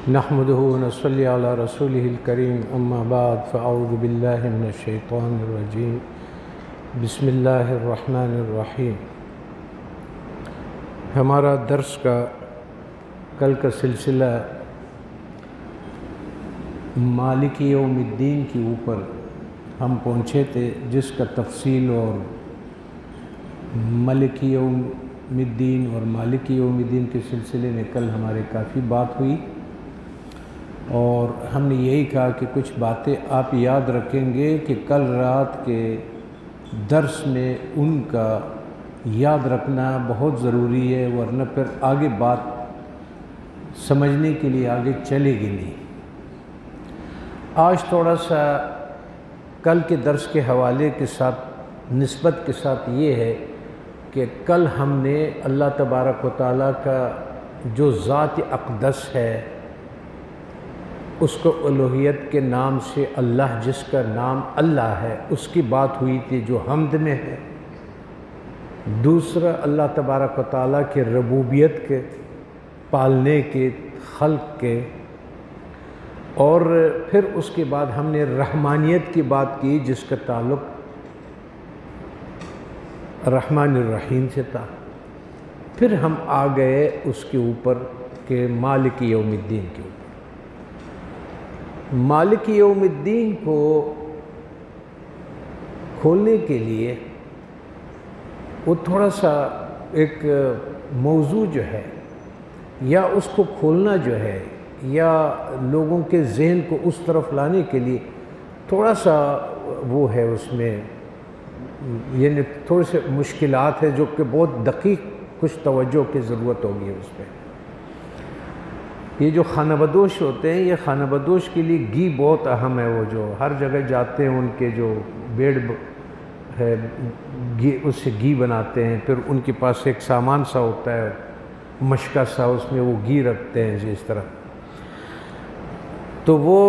نحمده ونصلي على رسوله الكريم اما بعد فاعوذ بالله من الشيطان الرجيم بسم اللہ الرحمن الرحیم۔ ہمارا درس کا کل کا سلسلہ مالک یوم الدین کے اوپر ہم پہنچے تھے، جس کا تفصیل اور ملک یوم الدین اور مالک یوم الدین کے سلسلے میں کل ہمارے کافی بات ہوئی، اور ہم نے یہی کہا کہ کچھ باتیں آپ یاد رکھیں گے کہ کل رات کے درس میں ان کا یاد رکھنا بہت ضروری ہے، ورنہ پھر آگے بات سمجھنے کے لیے آگے چلے گی نہیں۔ آج تھوڑا سا کل کے درس کے حوالے کے ساتھ نسبت کے ساتھ یہ ہے کہ کل ہم نے اللہ تبارک و تعالیٰ کا جو ذات اقدس ہے، اس کو الوہیت کے نام سے اللہ، جس کا نام اللہ ہے، اس کی بات ہوئی تھی جو حمد میں ہے۔ دوسرا اللہ تبارک و تعالیٰ کے ربوبیت کے، پالنے کے، خلق کے، اور پھر اس کے بعد ہم نے رحمانیت کی بات کی، جس کا تعلق رحمان الرحیم سے تھا۔ پھر ہم آ گئے اس کے اوپر کہ مالک یوم الدین کے اوپر۔ مالک یوم الدین کو کھولنے کے لیے وہ تھوڑا سا ایک موضوع جو ہے، یا اس کو کھولنا جو ہے، یا لوگوں کے ذہن کو اس طرف لانے کے لیے تھوڑا سا وہ ہے، اس میں یعنی تھوڑے سے مشکلات ہے، جو کہ بہت دقیق کچھ توجہ کی ضرورت ہوگی اس پہ۔ یہ جو خانہ بدوش ہوتے ہیں، یہ خانہ بدوش کے لیے گھی بہت اہم ہے۔ وہ جو ہر جگہ جاتے ہیں، ان کے جو بیڑ ہے، گھی، اس سے گھی بناتے ہیں، پھر ان کے پاس ایک سامان سا ہوتا ہے، مشکا سا، اس میں وہ گھی رکھتے ہیں اس طرح۔ تو وہ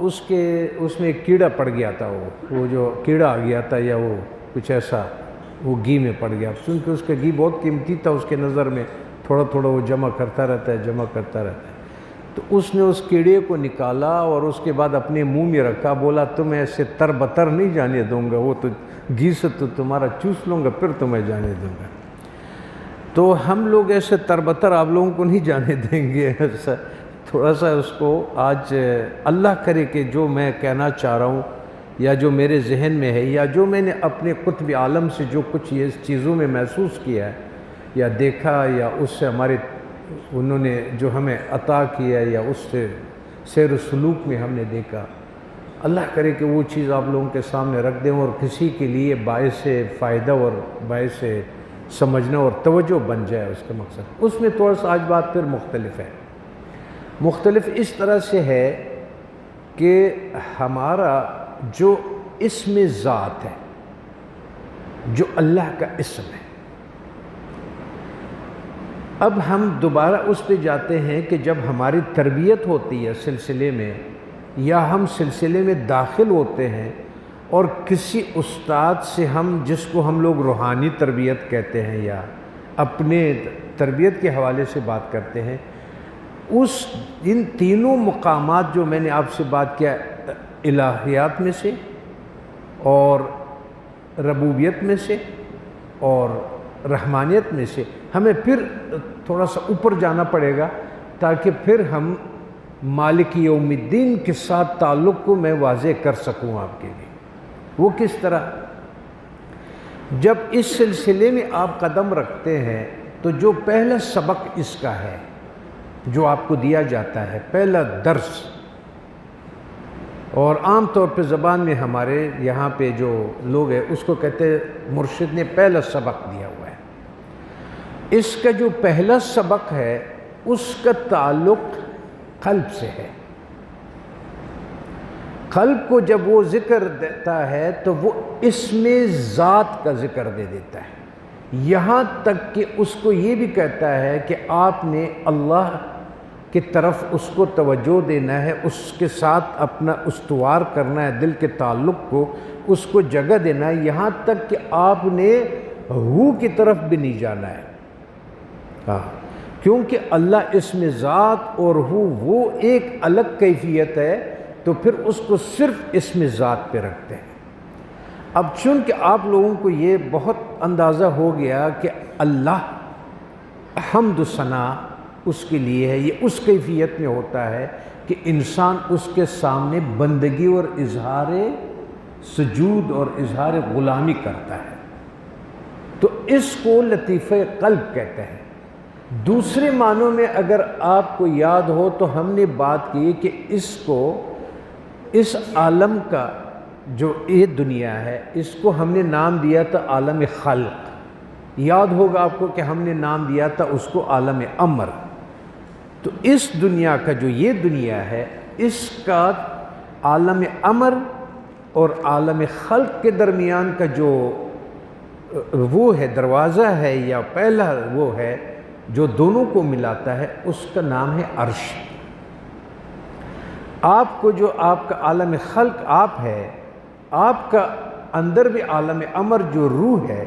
اس میں ایک کیڑا پڑ گیا تھا، وہ جو کیڑا آ گیا تھا، یا وہ کچھ ایسا وہ گھی میں پڑ گیا، کیونکہ اس کا گھی بہت قیمتی تھا اس کے نظر میں، تھوڑا تھوڑا وہ جمع کرتا رہتا ہے۔ تو اس نے اس کیڑے کو نکالا اور اس کے بعد اپنے منہ میں رکھا، بولا تمہیں ایسے تر بتر نہیں جانے دوں گا، وہ تو گھی سے تو تمہارا چوس لوں گا، پھر تمہیں جانے دوں گا۔ تو ہم لوگ ایسے تر بتر آپ لوگوں کو نہیں جانے دیں گے۔ تھوڑا سا اس کو آج اللہ کرے کہ جو میں کہنا چاہ رہا ہوں، یا جو میرے ذہن میں ہے، یا جو میں نے اپنے قطب عالم سے جو کچھ یہ چیزوں میں محسوس کیا ہے، یا دیکھا، یا اس سے انہوں نے جو ہمیں عطا کیا، یا اس سے سیر و سلوک میں ہم نے دیکھا، اللہ کرے کہ وہ چیز آپ لوگوں کے سامنے رکھ دیں، اور کسی کے لیے باعث فائدہ اور باعث سمجھنا اور توجہ بن جائے اس کا مقصد۔ اس میں تھوڑا سا آج بات پھر مختلف ہے۔ مختلف اس طرح سے ہے کہ ہمارا جو اسم ذات ہے، جو اللہ کا اسم ہے، اب ہم دوبارہ اس پہ جاتے ہیں کہ جب ہماری تربیت ہوتی ہے سلسلے میں، یا ہم سلسلے میں داخل ہوتے ہیں، اور کسی استاد سے جس کو ہم لوگ روحانی تربیت کہتے ہیں، یا اپنے تربیت کے حوالے سے بات کرتے ہیں، ان تینوں مقامات جو میں نے آپ سے بات کیا، الہیات میں سے، اور ربوبیت میں سے، اور رحمانیت میں سے، ہمیں پھر تھوڑا سا اوپر جانا پڑے گا، تاکہ پھر ہم مالک یوم الدین کے ساتھ تعلق کو میں واضح کر سکوں آپ کے لیے۔ وہ کس طرح؟ جب اس سلسلے میں آپ قدم رکھتے ہیں، تو جو پہلا سبق اس کا ہے، جو آپ کو دیا جاتا ہے، پہلا درس، اور عام طور پہ زبان میں ہمارے یہاں پہ جو لوگ ہیں اس کو کہتے ہیں مرشد نے پہلا سبق دیا ہوا ہے۔ اس کا جو پہلا سبق ہے، اس کا تعلق قلب سے ہے۔ قلب کو جب وہ ذکر دیتا ہے تو وہ اسم ذات کا ذکر دے دیتا ہے، یہاں تک کہ اس کو یہ بھی کہتا ہے کہ آپ نے اللہ کی طرف اس کو توجہ دینا ہے، اس کے ساتھ اپنا استوار کرنا ہے، دل کے تعلق کو اس کو جگہ دینا ہے، یہاں تک کہ آپ نے روح کی طرف بھی نہیں جانا ہے۔ کیونکہ اللہ اسم ذات اور وہ ایک الگ کیفیت ہے، تو پھر اس کو صرف اسم ذات پہ رکھتے ہیں۔ اب چونکہ آپ لوگوں کو یہ بہت اندازہ ہو گیا کہ اللہ حمد و ثنا اس کے لیے ہے، یہ اس کیفیت میں ہوتا ہے کہ انسان اس کے سامنے بندگی اور اظہار سجود اور اظہار غلامی کرتا ہے، تو اس کو لطیفہ قلب کہتے ہیں۔ دوسرے معنوں میں اگر آپ کو یاد ہو تو ہم نے بات کی کہ اس عالم کا جو یہ دنیا ہے، اس کو ہم نے نام دیا تھا عالم خلق۔ یاد ہوگا آپ کو کہ ہم نے نام دیا تھا اس کو عالم امر۔ تو اس دنیا کا جو یہ دنیا ہے، اس کا عالم امر اور عالم خلق کے درمیان کا جو وہ ہے دروازہ ہے یا پہلا وہ ہے جو دونوں کو ملاتا ہے، اس کا نام ہے عرش۔ آپ کو جو آپ کا عالم خلق آپ ہے، آپ کا اندر بھی عالم امر جو روح ہے،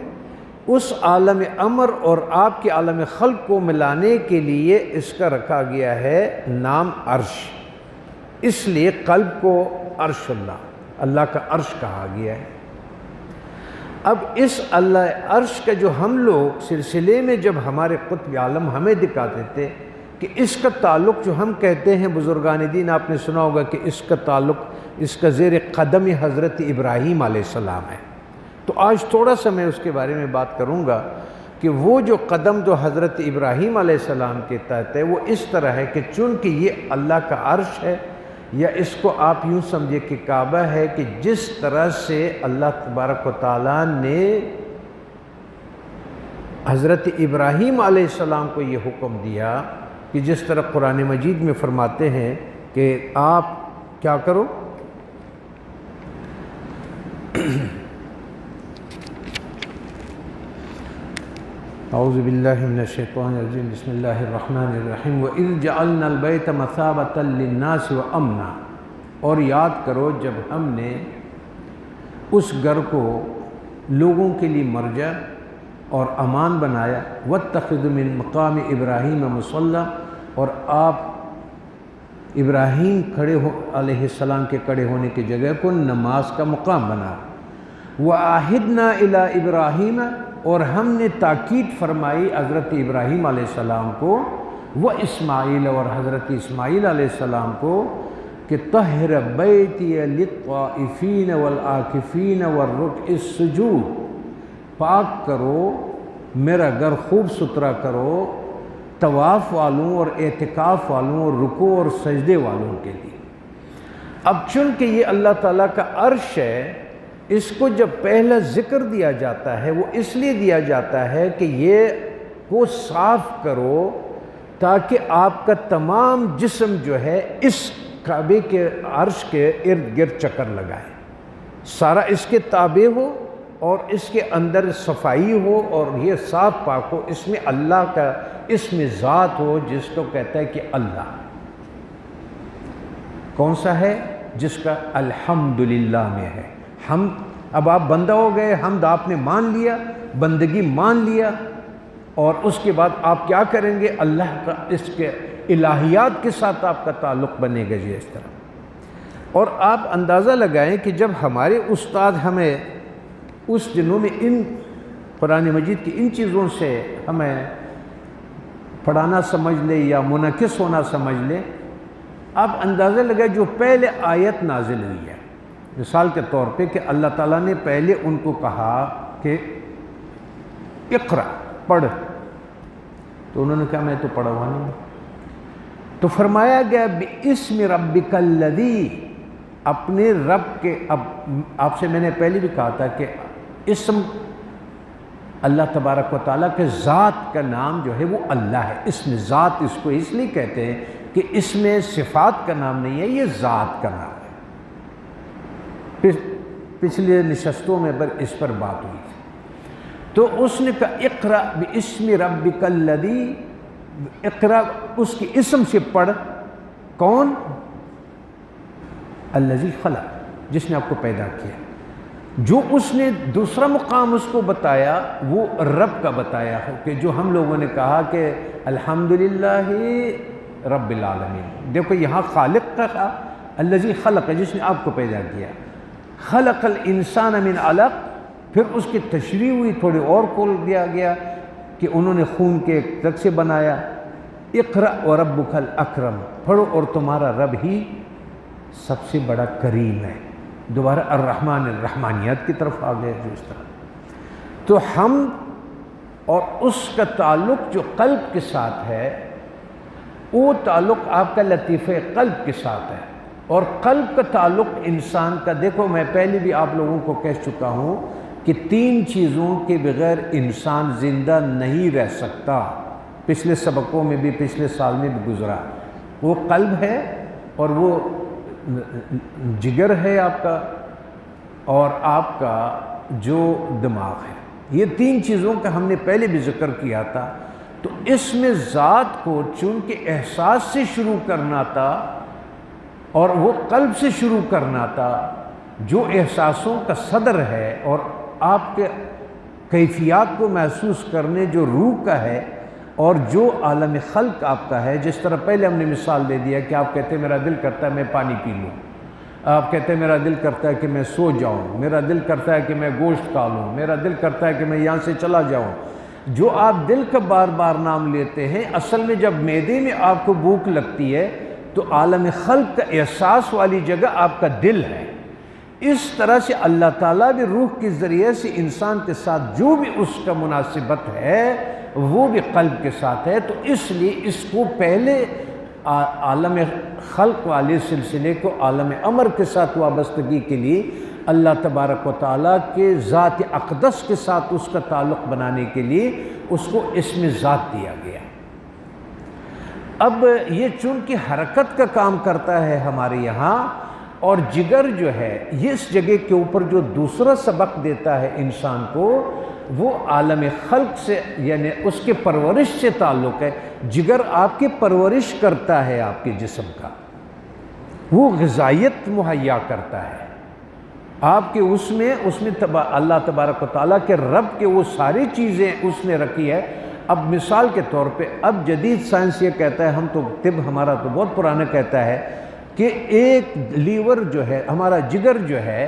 اس عالم امر اور آپ کے عالم خلق کو ملانے کے لیے اس کا رکھا گیا ہے نام عرش۔ اس لیے قلب کو عرش اللہ کا عرش کہا گیا ہے۔ اب اس اللہ عرش کا جو ہم لوگ سلسلے میں جب ہمارے قطب عالم ہمیں دکھاتے تھے کہ اس کا تعلق جو ہم کہتے ہیں بزرگان دین، آپ نے سنا ہوگا کہ اس کا تعلق، اس کا زیر قدم حضرت ابراہیم علیہ السلام ہے۔ تو آج تھوڑا سا میں اس کے بارے میں بات کروں گا کہ وہ جو قدم جو حضرت ابراہیم علیہ السلام کے تحت ہے، وہ اس طرح ہے کہ چونکہ یہ اللہ کا عرش ہے، یا اس کو آپ یوں سمجھے کہ کعبہ ہے، کہ جس طرح سے اللہ تبارک و تعالیٰ نے حضرت ابراہیم علیہ السلام کو یہ حکم دیا کہ جس طرح قرآن مجید میں فرماتے ہیں کہ آپ کیا کرو، اعوذ باللہ من الشیطان الرجیم، بسم اللہ الرحمن الرحیم، وَإِذْ جَعَلْنَا الْبَيْتَ مَثَابَةً لِلنَّاسِ وَأَمْنًا، اور یاد کرو جب ہم نے اس گھر کو لوگوں کے لیے مرجع اور امان بنایا، وَاتَّخِذُ مِن مقام ابراہیم مصلی، اور آپ ابراہیم علیہ السلام کے کھڑے ہونے کی جگہ کو نماز کا مقام بنا، وَعَاهِدْنَا إِلَىٰ إِبْرَاهِيمَ، اور ہم نے تاکید فرمائی حضرت ابراہیم علیہ السلام کو، وہ اسماعیل اور حضرت اسماعیل علیہ السلام کو، کہ طہر بیتی للطائفین والعاکفین والرکع السجود، پاک کرو میرا گھر، خوب ستھرا کرو طواف والوں اور اعتکاف والوں اور رکوع اور سجدے والوں کے لیے۔ اب چونکہ یہ اللہ تعالیٰ کا عرش ہے، اس کو جب پہلا ذکر دیا جاتا ہے وہ اس لیے دیا جاتا ہے کہ یہ کو صاف کرو تاکہ آپ کا تمام جسم جو ہے اس کعبے کے عرش کے ارد گرد چکر لگائے، سارا اس کے تابع ہو اور اس کے اندر صفائی ہو اور یہ صاف پاک ہو، اس میں اللہ کا اسم ذات ہو جس کو کہتا ہے کہ اللہ کون سا ہے، جس کا الحمدللہ میں ہے حمد۔ اب آپ بندہ ہو گئے، حمد آپ نے مان لیا، بندگی مان لیا، اور اس کے بعد آپ کیا کریں گے، اللہ کا اس کے الہیات کے ساتھ آپ کا تعلق بنے گا جی اس طرح۔ اور آپ اندازہ لگائیں کہ جب ہمارے استاد ہمیں اس دنوں میں ان قرآن مجید کی ان چیزوں سے ہمیں پڑھانا سمجھ لے یا منعکس ہونا سمجھ لے، آپ اندازہ لگائیں جو پہلے آیت نازل ہوئی ہے، مثال کے طور پہ کہ اللہ تعالیٰ نے پہلے ان کو کہا کہ اقرا پڑھ، تو انہوں نے کہا میں تو پڑھا ہوا نہیں، تو فرمایا گیا بِاسْمِ رَبِّكَ الَّذِي، اپنے رب کے۔ اب آپ سے میں نے پہلے بھی کہا تھا کہ اسم اللہ تبارک و تعالیٰ کے ذات کا نام جو ہے وہ اللہ ہے، اسم ذات اس کو اس لیے کہتے ہیں کہ اس میں صفات کا نام نہیں ہے، یہ ذات کا نام ہے۔ پچھلے نشستوں میں اس پر بات ہوئی تھی، تو اس نے کہا اقرا باسم ربک الذی، اقرا اس کی اسم سے پڑھ، کون، الذی خلق، جس نے آپ کو پیدا کیا۔ جو اس نے دوسرا مقام اس کو بتایا وہ رب کا بتایا ہے، کہ جو ہم لوگوں نے کہا کہ الحمدللہ رب العالمین، دیکھو یہاں خالق کا کہا، الذی خلق، جس نے آپ کو پیدا کیا، خلق الانسان من علق، پھر اس کی تشریح ہوئی، تھوڑی اور کھول دیا گیا کہ انہوں نے خون کے ایک رگ سے بنایا، اقرأ وربک الاکرم، پڑھو اور تمہارا رب ہی سب سے بڑا کریم ہے۔ دوبارہ الرحمن، الرحمانیات کی طرف آ گئے جو اس طرح۔ تو ہم اور اس کا تعلق جو قلب کے ساتھ ہے، وہ تعلق آپ کا لطیفہ قلب کے ساتھ ہے، اور قلب کا تعلق انسان کا، دیکھو میں پہلے بھی آپ لوگوں کو کہہ چکا ہوں کہ 3 چیزوں کے بغیر انسان زندہ نہیں رہ سکتا، پچھلے سبقوں میں بھی، پچھلے سال میں بھی گزرا۔ وہ قلب ہے، اور وہ جگر ہے آپ کا، اور آپ کا جو دماغ ہے۔ یہ 3 چیزوں کا ہم نے پہلے بھی ذکر کیا تھا۔ تو اس میں ذات کو چونکہ احساس سے شروع کرنا تھا، اور وہ قلب سے شروع کرنا تھا، جو احساسوں کا صدر ہے اور آپ کے کیفیات کو محسوس کرنے جو روح کا ہے، اور جو عالم خلق آپ کا ہے۔ جس طرح پہلے ہم نے مثال دے دیا کہ آپ کہتے ہیں میرا دل کرتا ہے میں پانی پی لوں، آپ کہتے ہیں میرا دل کرتا ہے کہ میں سو جاؤں، میرا دل کرتا ہے کہ میں گوشت کھا لوں، میرا دل کرتا ہے کہ میں یہاں سے چلا جاؤں۔ جو آپ دل کا بار بار نام لیتے ہیں، اصل میں جب معدے میں آپ کو بھوک لگتی ہے تو عالم خلق کا احساس والی جگہ آپ کا دل ہے۔ اس طرح سے اللہ تعالیٰ بھی روح کے ذریعے سے انسان کے ساتھ جو بھی اس کا مناسبت ہے وہ بھی قلب کے ساتھ ہے۔ تو اس لیے اس کو پہلے عالم خلق والے سلسلے کو عالم امر کے ساتھ وابستگی کے لیے اللہ تبارک و تعالیٰ کے ذات اقدس کے ساتھ اس کا تعلق بنانے کے لیے اس کو اسم ذات دیا گیا۔ اب یہ چونکہ حرکت کا کام کرتا ہے ہمارے یہاں، اور جگر جو ہے یہ اس جگہ کے اوپر جو دوسرا سبق دیتا ہے انسان کو، وہ عالم خلق سے، یعنی اس کے پرورش سے تعلق ہے۔ جگر آپ کی پرورش کرتا ہے آپ کے جسم کا، وہ غذائیت مہیا کرتا ہے آپ کے، اس میں اللہ تبارک و تعالیٰ کے رب کے وہ ساری چیزیں اس نے رکھی ہے۔ اب مثال کے طور پہ اب جدید سائنس یہ کہتا ہے، ہم تو طب ہمارا تو بہت پرانا کہتا ہے کہ ایک لیور جو ہے ہمارا جگر جو ہے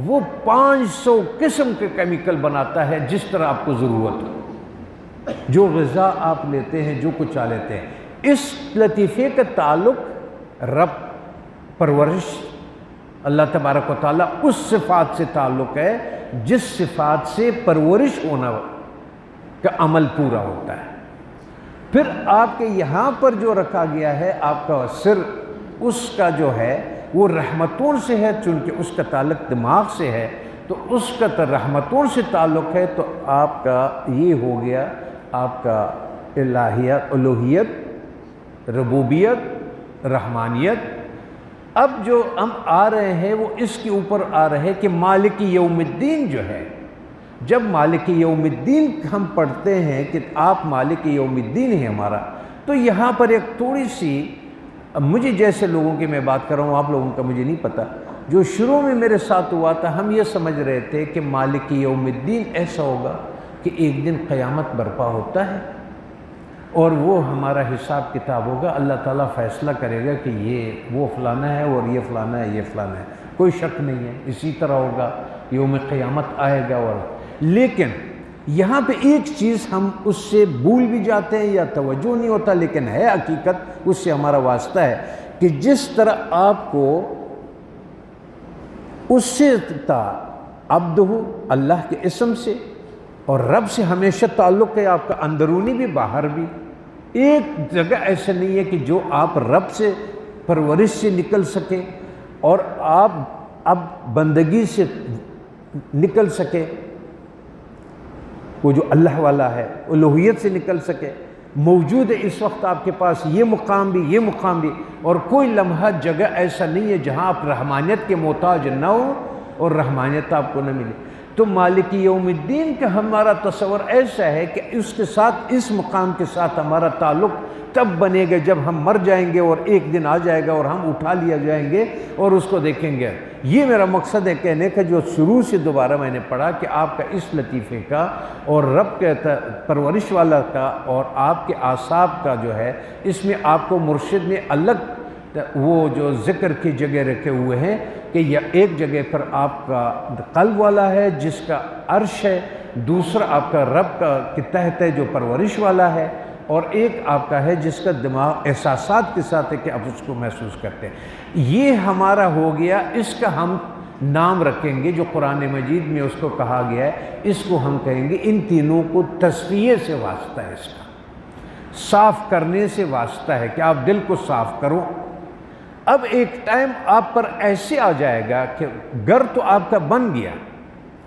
وہ 500 قسم کے کیمیکل بناتا ہے جس طرح آپ کو ضرورت ہو، جو غذا آپ لیتے ہیں، جو کچھ لیتے ہیں۔ اس لطیفے کا تعلق رب، پرورش، اللہ تبارک و تعالیٰ اس صفات سے تعلق ہے جس صفات سے پرورش ہونا کا عمل پورا ہوتا ہے۔ پھر آپ کے یہاں پر جو رکھا گیا ہے آپ کا سر، اس کا جو ہے وہ رحمتوں سے ہے، چونکہ اس کا تعلق دماغ سے ہے، تو اس کا رحمتوں سے تعلق ہے، تو آپ کا یہ ہو گیا آپ کا الہیت، الوہیت، ربوبیت، رحمانیت۔ اب جو ہم آ رہے ہیں وہ اس کے اوپر آ رہے ہیں کہ مالک یوم الدین جو ہے، جب مالک یوم الدین ہم پڑھتے ہیں کہ آپ مالک یوم الدین ہیں ہمارا، تو یہاں پر ایک تھوڑی سی، مجھے جیسے لوگوں کی میں بات کر رہا ہوں، آپ لوگوں کا مجھے نہیں پتہ، جو شروع میں میرے ساتھ ہوا تھا، ہم یہ سمجھ رہے تھے کہ مالک یوم الدین ایسا ہوگا کہ ایک دن قیامت برپا ہوتا ہے اور وہ ہمارا حساب کتاب ہوگا، اللہ تعالیٰ فیصلہ کرے گا کہ یہ وہ فلانا ہے اور یہ فلانا ہے، یہ فلانا ہے، کوئی شک نہیں ہے، اسی طرح ہوگا، یوم قیامت آئے گا۔ اور لیکن یہاں پہ ایک چیز ہم اس سے بھول بھی جاتے ہیں یا توجہ نہیں ہوتا، لیکن ہے حقیقت، اس سے ہمارا واسطہ ہے کہ جس طرح آپ کو اس سے عبدہ، اللہ کے اسم سے اور رب سے ہمیشہ تعلق ہے آپ کا، اندرونی بھی باہر بھی۔ ایک جگہ ایسا نہیں ہے کہ جو آپ رب سے، پرورش سے نکل سکے اور آپ اب بندگی سے نکل سکے، وہ جو اللہ والا ہے الوہیت سے نکل سکے، موجود ہے اس وقت آپ کے پاس یہ مقام بھی، یہ مقام بھی، اور کوئی لمحہ جگہ ایسا نہیں ہے جہاں آپ رحمانیت کے محتاج نہ ہو اور رحمانیت آپ کو نہ ملے۔ تو مالک یوم الدین کا ہمارا تصور ایسا ہے کہ اس کے ساتھ، اس مقام کے ساتھ ہمارا تعلق تب بنے گا جب ہم مر جائیں گے اور ایک دن آ جائے گا اور ہم اٹھا لیا جائیں گے اور اس کو دیکھیں گے۔ یہ میرا مقصد ہے کہنے کا، جو شروع سے دوبارہ میں نے پڑھا کہ آپ کا اس لطیفے کا اور رب کے پرورش والا کا اور آپ کے اعصاب کا جو ہے، اس میں آپ کو مرشد نے الگ وہ جو ذکر کی جگہ رکھے ہوئے ہیں کہ یہ ایک جگہ پر آپ کا قلب والا ہے جس کا عرش ہے، دوسرا آپ کا رب کا کے تحت ہے جو پرورش والا ہے، اور ایک آپ کا ہے جس کا دماغ احساسات کے ساتھ ہے کہ آپ اس کو محسوس کرتے ہیں۔ یہ ہمارا ہو گیا، اس کا ہم نام رکھیں گے جو قرآن مجید میں اس کو کہا گیا ہے، اس کو ہم کہیں گے ان تینوں کو تصفیے سے واسطہ ہے، اس کا صاف کرنے سے واسطہ ہے کہ آپ دل کو صاف کرو۔ اب ایک ٹائم آپ پر ایسے آ جائے گا کہ گھر تو آپ کا بن گیا،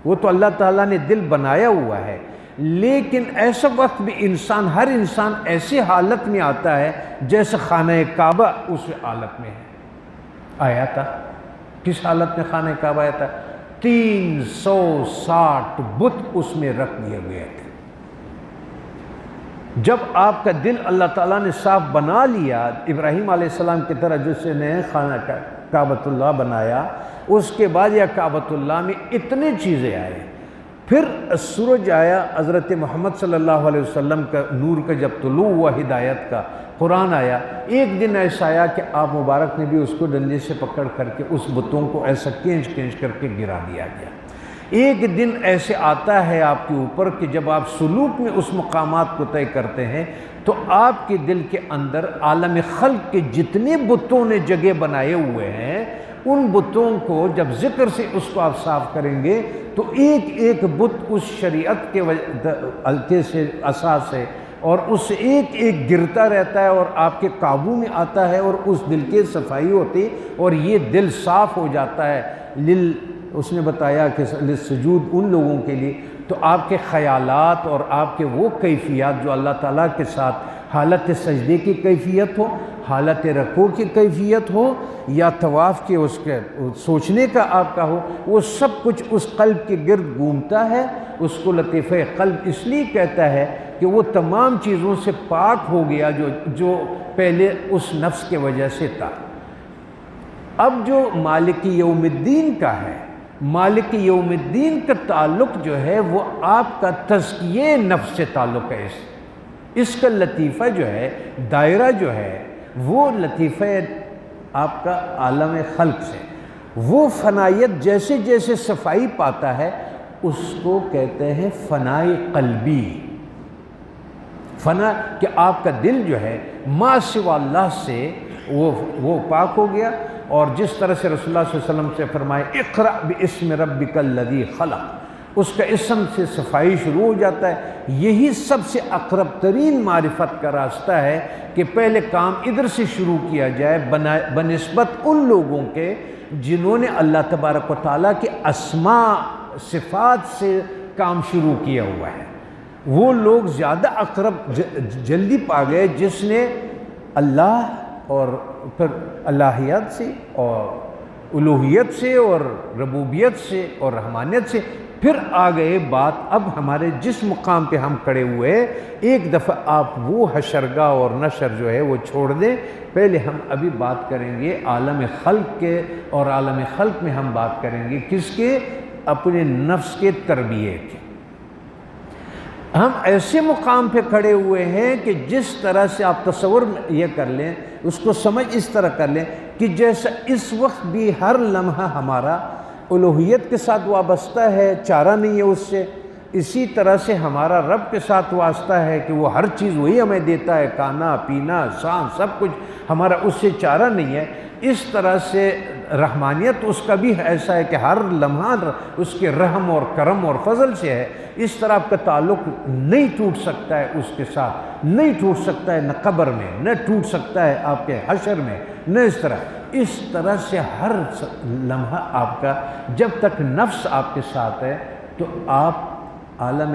وہ تو اللہ تعالیٰ نے دل بنایا ہوا ہے، لیکن ایسا وقت بھی ہر انسان ایسی حالت میں آتا ہے جیسے خانہ کعبہ اس حالت میں ہے، آیا تھا۔ کس حالت میں خانہ کعبہ آیا تھا؟ 360 بت اس میں رکھ دیے گئے تھے۔ جب آپ کا دل اللہ تعالیٰ نے صاف بنا لیا، ابراہیم علیہ السلام کی طرح جس نے خانہ کعبۃ اللہ بنایا، اس کے بعد یا کعبۃ اللہ میں اتنی چیزیں آئے، پھر سورج آیا، حضرت محمد صلی اللہ علیہ وسلم کا نور کا جب طلوع ہوا، ہدایت کا قرآن آیا، ایک دن ایسا آیا کہ آپ مبارک نے بھی اس کو ڈنڈے سے پکڑ کر کے اس بتوں کو ایسا کھینچ کر کے گرا دیا گیا۔ ایک دن ایسے آتا ہے آپ کے اوپر کہ جب آپ سلوک میں اس مقامات کو طے کرتے ہیں تو آپ کے دل کے اندر عالم خلق کے جتنے بتوں نے جگہ بنائے ہوئے ہیں، ان بتوں کو جب ذکر سے اس کو آپ صاف کریں گے تو ایک ایک بت اس شریعت کے الکے سے، عصا سے، اور اس سے ایک ایک گرتا رہتا ہے اور آپ کے قابو میں آتا ہے، اور اس دل کی صفائی ہوتی اور یہ دل صاف ہو جاتا ہے۔ اس نے بتایا کہ سجود ان لوگوں کے لیے، تو آپ کے خیالات اور آپ کے وہ کیفیات جو اللہ تعالیٰ کے ساتھ حالت سجدے کی کیفیت ہو، حالت رکوع کی کیفیت ہو، یا طواف کے اس کے سوچنے کا آپ کا ہو، وہ سب کچھ اس قلب کے گرد گھومتا ہے۔ اس کو لطیفہ قلب اس لیے کہتا ہے کہ وہ تمام چیزوں سے پاک ہو گیا جو پہلے اس نفس کے وجہ سے تھا۔ اب جو مالک یوم الدین کا ہے، مالک یوم الدین کا تعلق جو ہے وہ آپ کا تزکیہ نفس سے تعلق ہے۔ اس کا لطیفہ جو ہے، دائرہ جو ہے، وہ لطیفہ آپ کا عالم خلق سے، وہ فنائیت جیسے جیسے صفائی پاتا ہے اس کو کہتے ہیں فنائی قلبی۔ فنا کہ آپ کا دل جو ہے ما سوا اللہ سے وہ پاک ہو گیا، اور جس طرح سے رسول اللہ صلی اللہ علیہ وسلم سے فرمائے اقرأ باسم ربک الذی خلق، اس کا اسم سے صفائی شروع ہو جاتا ہے۔ یہی سب سے اقرب ترین معرفت کا راستہ ہے کہ پہلے کام ادھر سے شروع کیا جائے بنسبت ان لوگوں کے جنہوں نے اللہ تبارک و تعالیٰ کے اسماء صفات سے کام شروع کیا ہوا ہے۔ وہ لوگ زیادہ اقرب جلدی پا گئے جس نے اللہ اور پھر الہیت سے اور الوہیت سے اور ربوبیت سے اور رحمانیت سے پھر آ گئے بات۔ اب ہمارے جس مقام پہ ہم کھڑے ہوئے، ایک دفعہ آپ وہ حشرگاہ اور نشر جو ہے وہ چھوڑ دیں۔ پہلے ہم ابھی بات کریں گے عالم خلق کے، اور عالم خلق میں ہم بات کریں گے کس کے؟ اپنے نفس کے تربیے کے۔ ہم ایسے مقام پہ کھڑے ہوئے ہیں کہ جس طرح سے آپ تصور یہ کر لیں، اس کو سمجھ اس طرح کر لیں کہ جیسا اس وقت بھی ہر لمحہ ہمارا الوہیت کے ساتھ وابستہ ہے، چارہ نہیں ہے اس سے، اسی طرح سے ہمارا رب کے ساتھ واسطہ ہے کہ وہ ہر چیز وہی ہمیں دیتا ہے، کھانا پینا سانس سب کچھ ہمارا اس سے چارہ نہیں ہے۔ اس طرح سے رحمانیت اس کا بھی ایسا ہے کہ ہر لمحہ اس کے رحم اور کرم اور فضل سے ہے۔ اس طرح آپ کا تعلق نہیں ٹوٹ سکتا ہے اس کے ساتھ، نہیں ٹوٹ سکتا ہے نہ قبر میں، نہ ٹوٹ سکتا ہے آپ کے حشر میں، نہ اس طرح سے ہر لمحہ آپ کا جب تک نفس آپ کے ساتھ ہے تو آپ عالم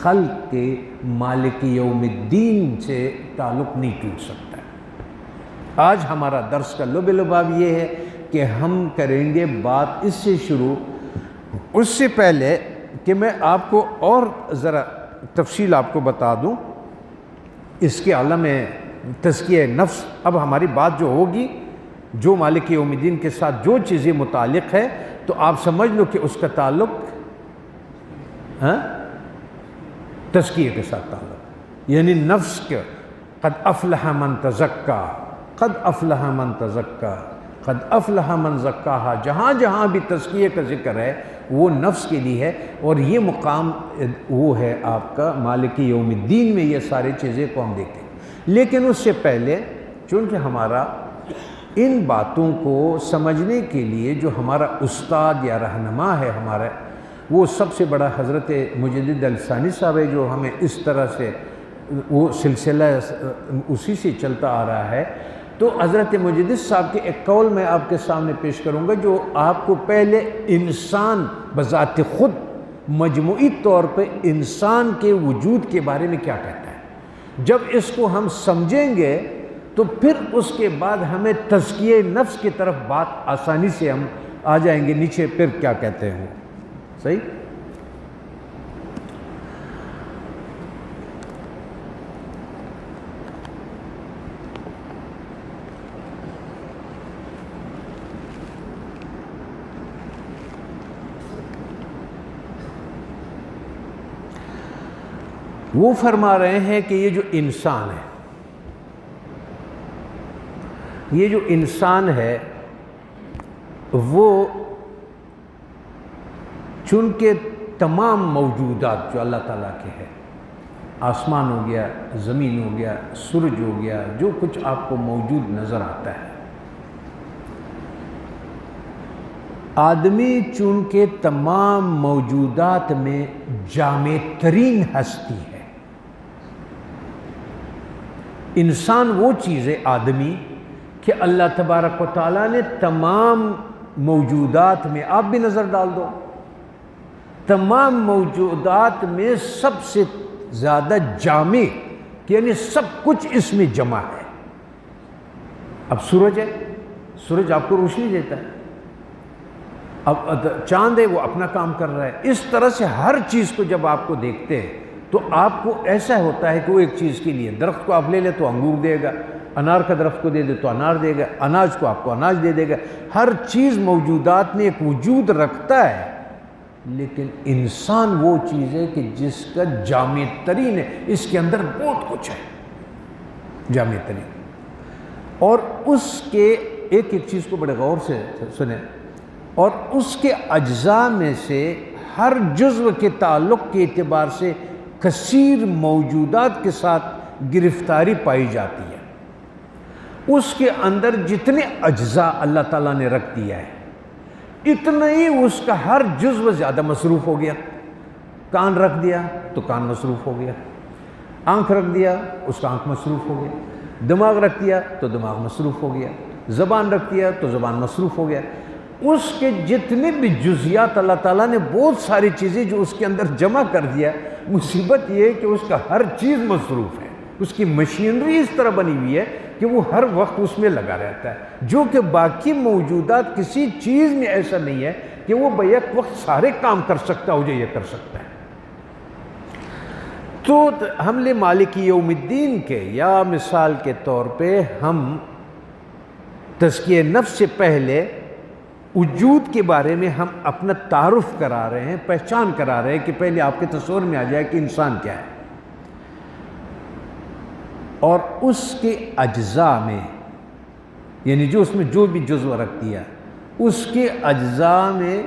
خلق کے مالک یوم الدین سے تعلق نہیں ٹوٹ سکتا ہے۔ آج ہمارا درس کا لب لباب یہ ہے کہ ہم کریں گے بات اس سے شروع، اس سے پہلے کہ میں آپ کو اور ذرا تفصیل آپ کو بتا دوں اس کے عالم تزکیہ نفس. اب ہماری بات جو ہوگی جو مالک یوم الدین کے ساتھ جو چیزیں متعلق ہے تو آپ سمجھ لو کہ اس کا تعلق تزکیے کے ساتھ تعلق، یعنی نفس کے قد افلح من تزکا، قد افلح من تزکا، قد افلح من زکاہا. جہاں جہاں بھی تزکیے کا ذکر ہے وہ نفس کے لیے ہے، اور یہ مقام وہ ہے آپ کا مالک یوم الدین میں یہ ساری چیزیں کو ہم دیکھیں. لیکن اس سے پہلے چونکہ ہمارا ان باتوں کو سمجھنے کے لیے جو ہمارا استاد یا رہنما ہے ہمارا، وہ سب سے بڑا حضرت مجدد الثانی صاحب ہے، جو ہمیں اس طرح سے وہ سلسلہ اسی سے چلتا آ رہا ہے. تو حضرت مجدد صاحب کے ایک قول میں آپ کے سامنے پیش کروں گا جو آپ کو پہلے انسان بذات خود مجموعی طور پہ انسان کے وجود کے بارے میں کیا کہتا ہے. جب اس کو ہم سمجھیں گے تو پھر اس کے بعد ہمیں تزکیہ نفس کی طرف بات آسانی سے ہم آ جائیں گے. نیچے پھر کیا کہتے ہیں صحیح. وہ فرما رہے ہیں کہ یہ جو انسان ہے، یہ جو انسان ہے وہ چونکہ تمام موجودات جو اللہ تعالیٰ کے ہے، آسمان ہو گیا، زمین ہو گیا، سورج ہو گیا، جو کچھ آپ کو موجود نظر آتا ہے، آدمی چونکہ تمام موجودات میں جامع ترین ہستی ہے. انسان وہ چیز ہے آدمی کہ اللہ تبارک و تعالیٰ نے تمام موجودات میں، آپ بھی نظر ڈال دو، تمام موجودات میں سب سے زیادہ جامع، یعنی سب کچھ اس میں جمع ہے. اب سورج ہے، سورج آپ کو روشنی دیتا ہے. اب چاند ہے وہ اپنا کام کر رہا ہے. اس طرح سے ہر چیز کو جب آپ کو دیکھتے ہیں تو آپ کو ایسا ہوتا ہے کہ وہ ایک چیز کے لیے، درخت کو آپ لے لیں تو انگور دے گا، انار کا درخت کو دے دے تو انار دے گا، اناج کو آپ کو اناج دے دے گا. ہر چیز موجودات میں ایک وجود رکھتا ہے. لیکن انسان وہ چیز ہے کہ جس کا جامع ترین ہے، اس کے اندر بہت کچھ ہے جامع ترین. اور اس کے ایک ایک چیز کو بڑے غور سے سنیں، اور اس کے اجزاء میں سے ہر جزو کے تعلق کے اعتبار سے کثیر موجودات کے ساتھ گرفتاری پائی جاتی ہے. اس کے اندر جتنے اجزاء اللہ تعالیٰ نے رکھ دیا ہے اتنا ہی اس کا ہر جزو زیادہ مصروف ہو گیا. کان رکھ دیا تو کان مصروف ہو گیا، آنکھ رکھ دیا اس کا آنکھ مصروف ہو گیا، دماغ رکھ دیا تو دماغ مصروف ہو گیا، زبان رکھ دیا تو زبان مصروف ہو گیا. اس کے جتنے بھی جزیات اللہ تعالیٰ نے بہت ساری چیزیں جو اس کے اندر جمع کر دیا. مصیبت یہ ہے کہ اس کا ہر چیز مصروف ہے. اس کی مشینری اس طرح بنی ہوئی ہے کہ وہ ہر وقت اس میں لگا رہتا ہے، جو کہ باقی موجودات کسی چیز میں ایسا نہیں ہے کہ وہ بیک وقت سارے کام کر سکتا ہو جو یہ کر سکتا ہے. تو ہم نے مالک یوم الدین کے، یا مثال کے طور پہ ہم تزکیہ نفس سے پہلے وجود کے بارے میں ہم اپنا تعارف کرا رہے ہیں، پہچان کرا رہے ہیں کہ پہلے آپ کے تصور میں آ جائے کہ انسان کیا ہے. اور اس کے اجزاء میں، یعنی جو اس میں جو بھی جزو رکھ دیا، اس کے اجزاء میں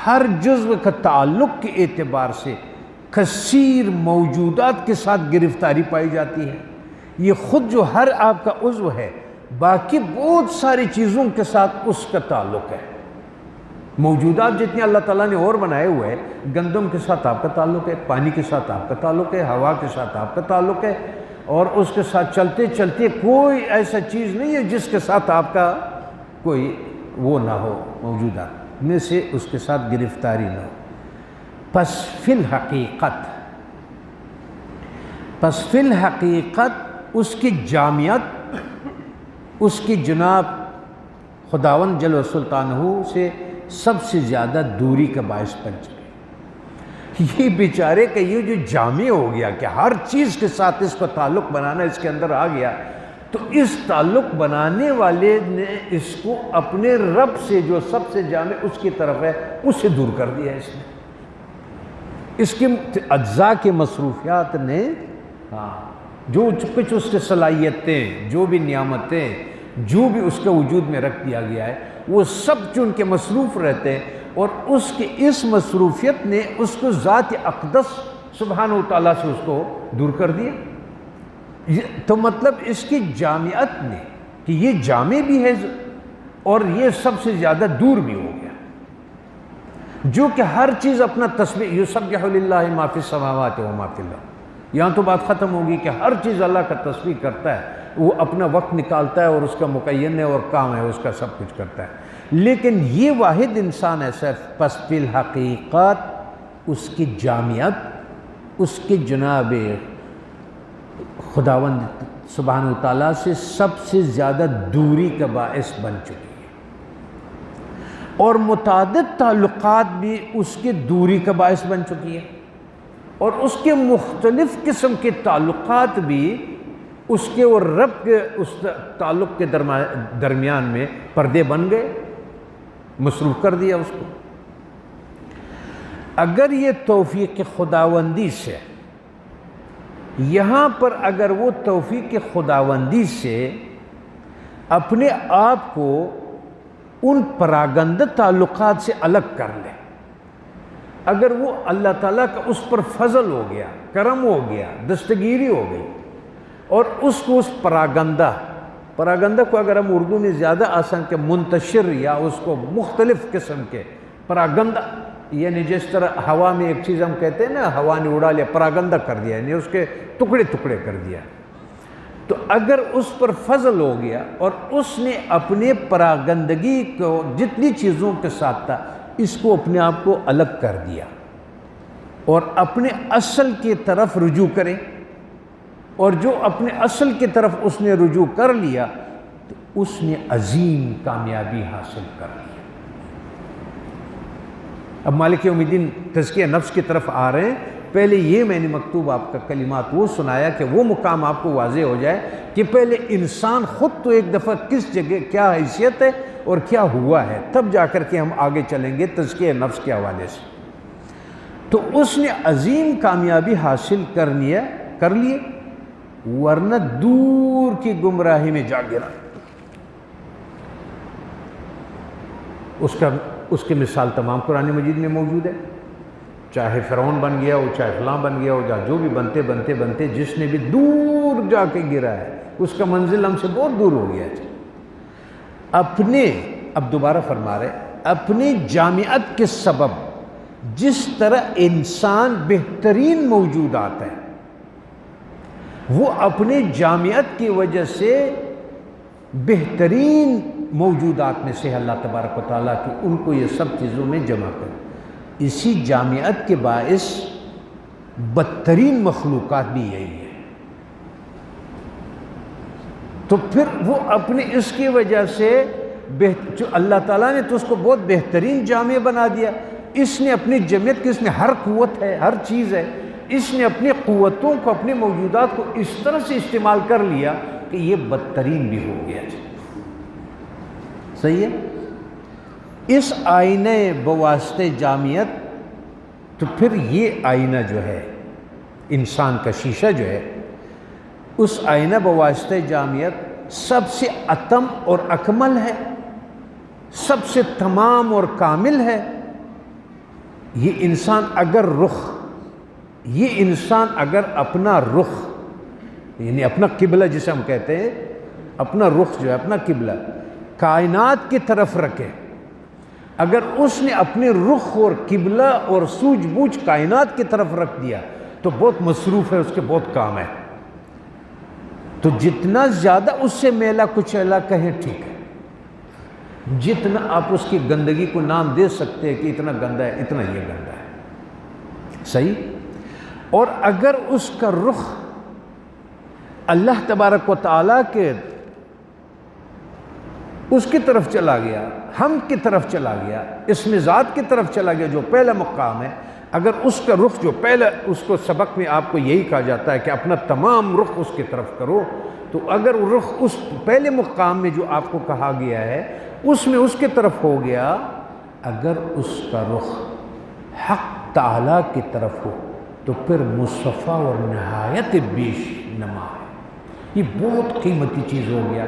ہر جزو کا تعلق کے اعتبار سے کثیر موجودات کے ساتھ گرفتاری پائی جاتی ہے. یہ خود جو ہر آپ کا عضو ہے باقی بہت ساری چیزوں کے ساتھ اس کا تعلق ہے. موجودات جتنے اللہ تعالیٰ نے اور بنائے ہوئے ہیں، گندم کے ساتھ آپ کا تعلق ہے، پانی کے ساتھ آپ کا تعلق ہے، ہوا کے ساتھ آپ کا تعلق ہے، اور اس کے ساتھ چلتے چلتے کوئی ایسا چیز نہیں ہے جس کے ساتھ آپ کا کوئی وہ نہ ہو، موجودات میں سے اس کے ساتھ گرفتاری نہ ہو. پس فی الحقیقت اس کی جامعیت اس کی جناب خداوند جل و سلطانہ سے سب سے زیادہ دوری کا باعث بن چکے. یہ بیچارے کا یہ جو جامع ہو گیا کہ ہر چیز کے ساتھ اس کو تعلق بنانا اس کے اندر آ گیا، تو اس تعلق بنانے والے نے اس کو اپنے رب سے جو سب سے جامع اس کی طرف ہے اس سے دور کر دیا اس نے۔ اس کے اجزاء کے مصروفیات نے جو کچھ اس کے صلاحیتیں، جو بھی نعمتیں، جو بھی اس کے وجود میں رکھ دیا گیا ہے، وہ سب چون کے مصروف رہتے ہیں، اور اس کی اس مصروفیت نے اس کو ذات اقدس سبحانہ و تعالیٰ سے اس کو دور کر دیا۔ تو مطلب اس کی جامعت نے کہ یہ جامع بھی ہے اور یہ سب سے زیادہ دور بھی ہو گیا، جو کہ ہر چیز اپنا تسبیح، یسبح للہ ما فی السماوات و ما فی الارض، یہاں تو بات ختم ہوگی کہ ہر چیز اللہ کا تسبیح کرتا ہے، وہ اپنا وقت نکالتا ہے اور اس کا مقین ہے اور کام ہے اس کا سب کچھ کرتا ہے، لیکن یہ واحد انسان ایسا ہے، پس فی الحقیقت اس کی جامعت اس کے جناب خداوند سبحانہ وتعالیٰ سے سب سے زیادہ دوری کا باعث بن چکی ہے، اور متعدد تعلقات بھی اس کے دوری کا باعث بن چکی ہے، اور اس کے مختلف قسم کے تعلقات بھی اس کے اور رب کے اس تعلق کے درمیان میں پردے بن گئے، مصروف کر دیا اس کو۔ اگر یہ توفیق خداوندی سے، یہاں پر اگر وہ توفیق خداوندی سے اپنے آپ کو ان پراگندہ تعلقات سے الگ کر لے، اگر وہ اللہ تعالیٰ کا اس پر فضل ہو گیا، کرم ہو گیا، دستگیری ہو گئی، اور اس کو اس پراگندہ کو اگر ہم اردو میں زیادہ آسان کہ منتشر یا اس کو مختلف قسم کے پراگندہ، یعنی جس طرح ہوا میں ایک چیز ہم کہتے ہیں نا، ہوا نے اڑا لیا، پراگندہ کر دیا، یعنی اس کے ٹکڑے ٹکڑے کر دیا، تو اگر اس پر فضل ہو گیا اور اس نے اپنے پراگندگی کو جتنی چیزوں کے ساتھ تھا اس کو اپنے آپ کو الگ کر دیا اور اپنے اصل کی طرف رجوع کرے، اور جو اپنے اصل کی طرف اس نے رجوع کر لیا تو اس نے عظیم کامیابی حاصل کر لی۔ اب مالک یوم الدین تزکیہ نفس کی طرف آ رہے ہیں، پہلے یہ میں نے مکتوب آپ کا کلمات وہ سنایا کہ وہ مقام آپ کو واضح ہو جائے کہ پہلے انسان خود تو ایک دفعہ کس جگہ کیا حیثیت ہے اور کیا ہوا ہے، تب جا کر کے ہم آگے چلیں گے تزکیہ نفس کے حوالے سے۔ تو اس نے عظیم کامیابی حاصل کر لیے، ورنہ دور کی گمراہی میں جا گرا۔ اس کی مثال تمام قرآن مجید میں موجود ہے، چاہے فرعون بن گیا ہو، چاہے فلاں بن گیا ہو، جو بھی بنتے جس نے بھی دور جا کے گرا ہے اس کا منزل ہم سے بہت دور ہو گیا ہے۔ اب دوبارہ فرما رہے، اپنے جامعت کے سبب جس طرح انسان بہترین موجودات ہے، وہ اپنے جامعت کی وجہ سے بہترین موجودات میں سے اللہ تبارک و تعالیٰ کی ان کو یہ سب چیزوں میں جمع کر، اسی جامعت کے باعث بدترین مخلوقات بھی یہی ہے۔ تو پھر وہ اپنے اس کی وجہ سے جو اللہ تعالیٰ نے تو اس کو بہت بہترین جامع بنا دیا، اس نے اپنی جمعیت کی، اس میں ہر قوت ہے، ہر چیز ہے، اس نے اپنی قوتوں کو، اپنے موجودات کو اس طرح سے استعمال کر لیا کہ یہ بدترین بھی ہو گیا۔ صحیح ہے؟ اس آئینہ بواسطہ جامعت، تو پھر یہ آئینہ جو ہے انسان کا شیشہ جو ہے، اس آئینہ بواسطہ جامعت سب سے اتم اور اکمل ہے، سب سے تمام اور کامل ہے۔ یہ انسان اگر اپنا رخ، یعنی اپنا قبلہ جسے ہم کہتے ہیں، اپنا رخ جو ہے، اپنا قبلہ کائنات کی طرف رکھے، اگر اس نے اپنے رخ اور قبلہ اور سوجھ بوجھ کائنات کی طرف رکھ دیا تو بہت مصروف ہے، اس کے بہت کام ہے۔ تو جتنا زیادہ اس سے میلا کچیلا کہیں ٹھیک ہے، جتنا آپ اس کی گندگی کو نام دے سکتے ہیں کہ اتنا گندا ہے، اتنا یہ گندا ہے، صحیح۔ اور اگر اس کا رخ اللہ تبارک و تعالیٰ کے اس کی طرف چلا گیا، ہم کی طرف چلا گیا، اسم ذات کی طرف چلا گیا جو پہلا مقام ہے، اگر اس کا رخ جو پہلا اس کو سبق میں آپ کو یہی کہا جاتا ہے کہ اپنا تمام رخ اس کی طرف کرو، تو اگر رخ اس پہلے مقام میں جو آپ کو کہا گیا ہے اس میں اس کی طرف ہو گیا، اگر اس کا رخ حق تعالیٰ کی طرف ہو تو پھر مصطفیٰ اور نہایت بیش نما ہے۔ یہ بہت قیمتی چیز ہو گیا،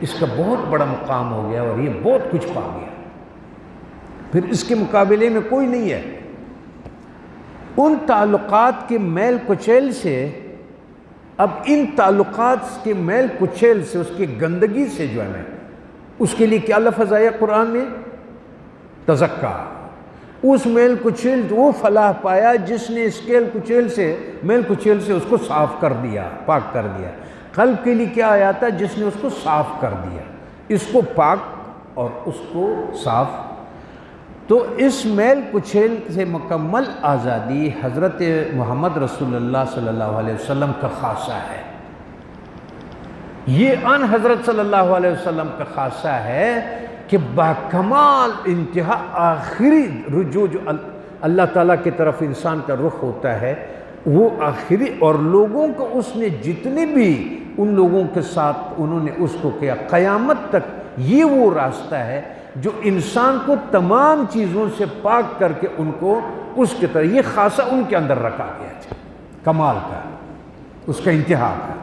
اس کا بہت بڑا مقام ہو گیا اور یہ بہت کچھ پا گیا، پھر اس کے مقابلے میں کوئی نہیں ہے۔ ان تعلقات کے میل کچیل سے، اب ان تعلقات کے میل کچیل سے، اس کی گندگی سے جو ہے اس کے لیے کیا لفظ آیا قرآن میں؟ تزکا۔ اس میل کچیل وہ فلاح پایا جس نے اس میل کچیل سے اس کو صاف کر دیا، پاک کر دیا۔ قلب کے لیے کیا آیا تھا؟ جس نے اس کو صاف کر دیا، اس کو پاک اور اس کو صاف۔ تو اس میل کچیل سے مکمل آزادی حضرت محمد رسول اللہ صلی اللہ علیہ وسلم کا خاصہ ہے۔ یہ ان حضرت صلی اللہ علیہ وسلم کا خاصہ ہے کہ باکمال انتہا آخری رجوع جو اللہ تعالیٰ کی طرف انسان کا رخ ہوتا ہے وہ آخری، اور لوگوں کو اس نے جتنے بھی ان لوگوں کے ساتھ انہوں نے اس کو کیا قیامت تک، یہ وہ راستہ ہے جو انسان کو تمام چیزوں سے پاک کر کے ان کو اس کی طرح، یہ خاصہ ان کے اندر رکھا گیا ہے کمال کا، اس کا انتہا کا۔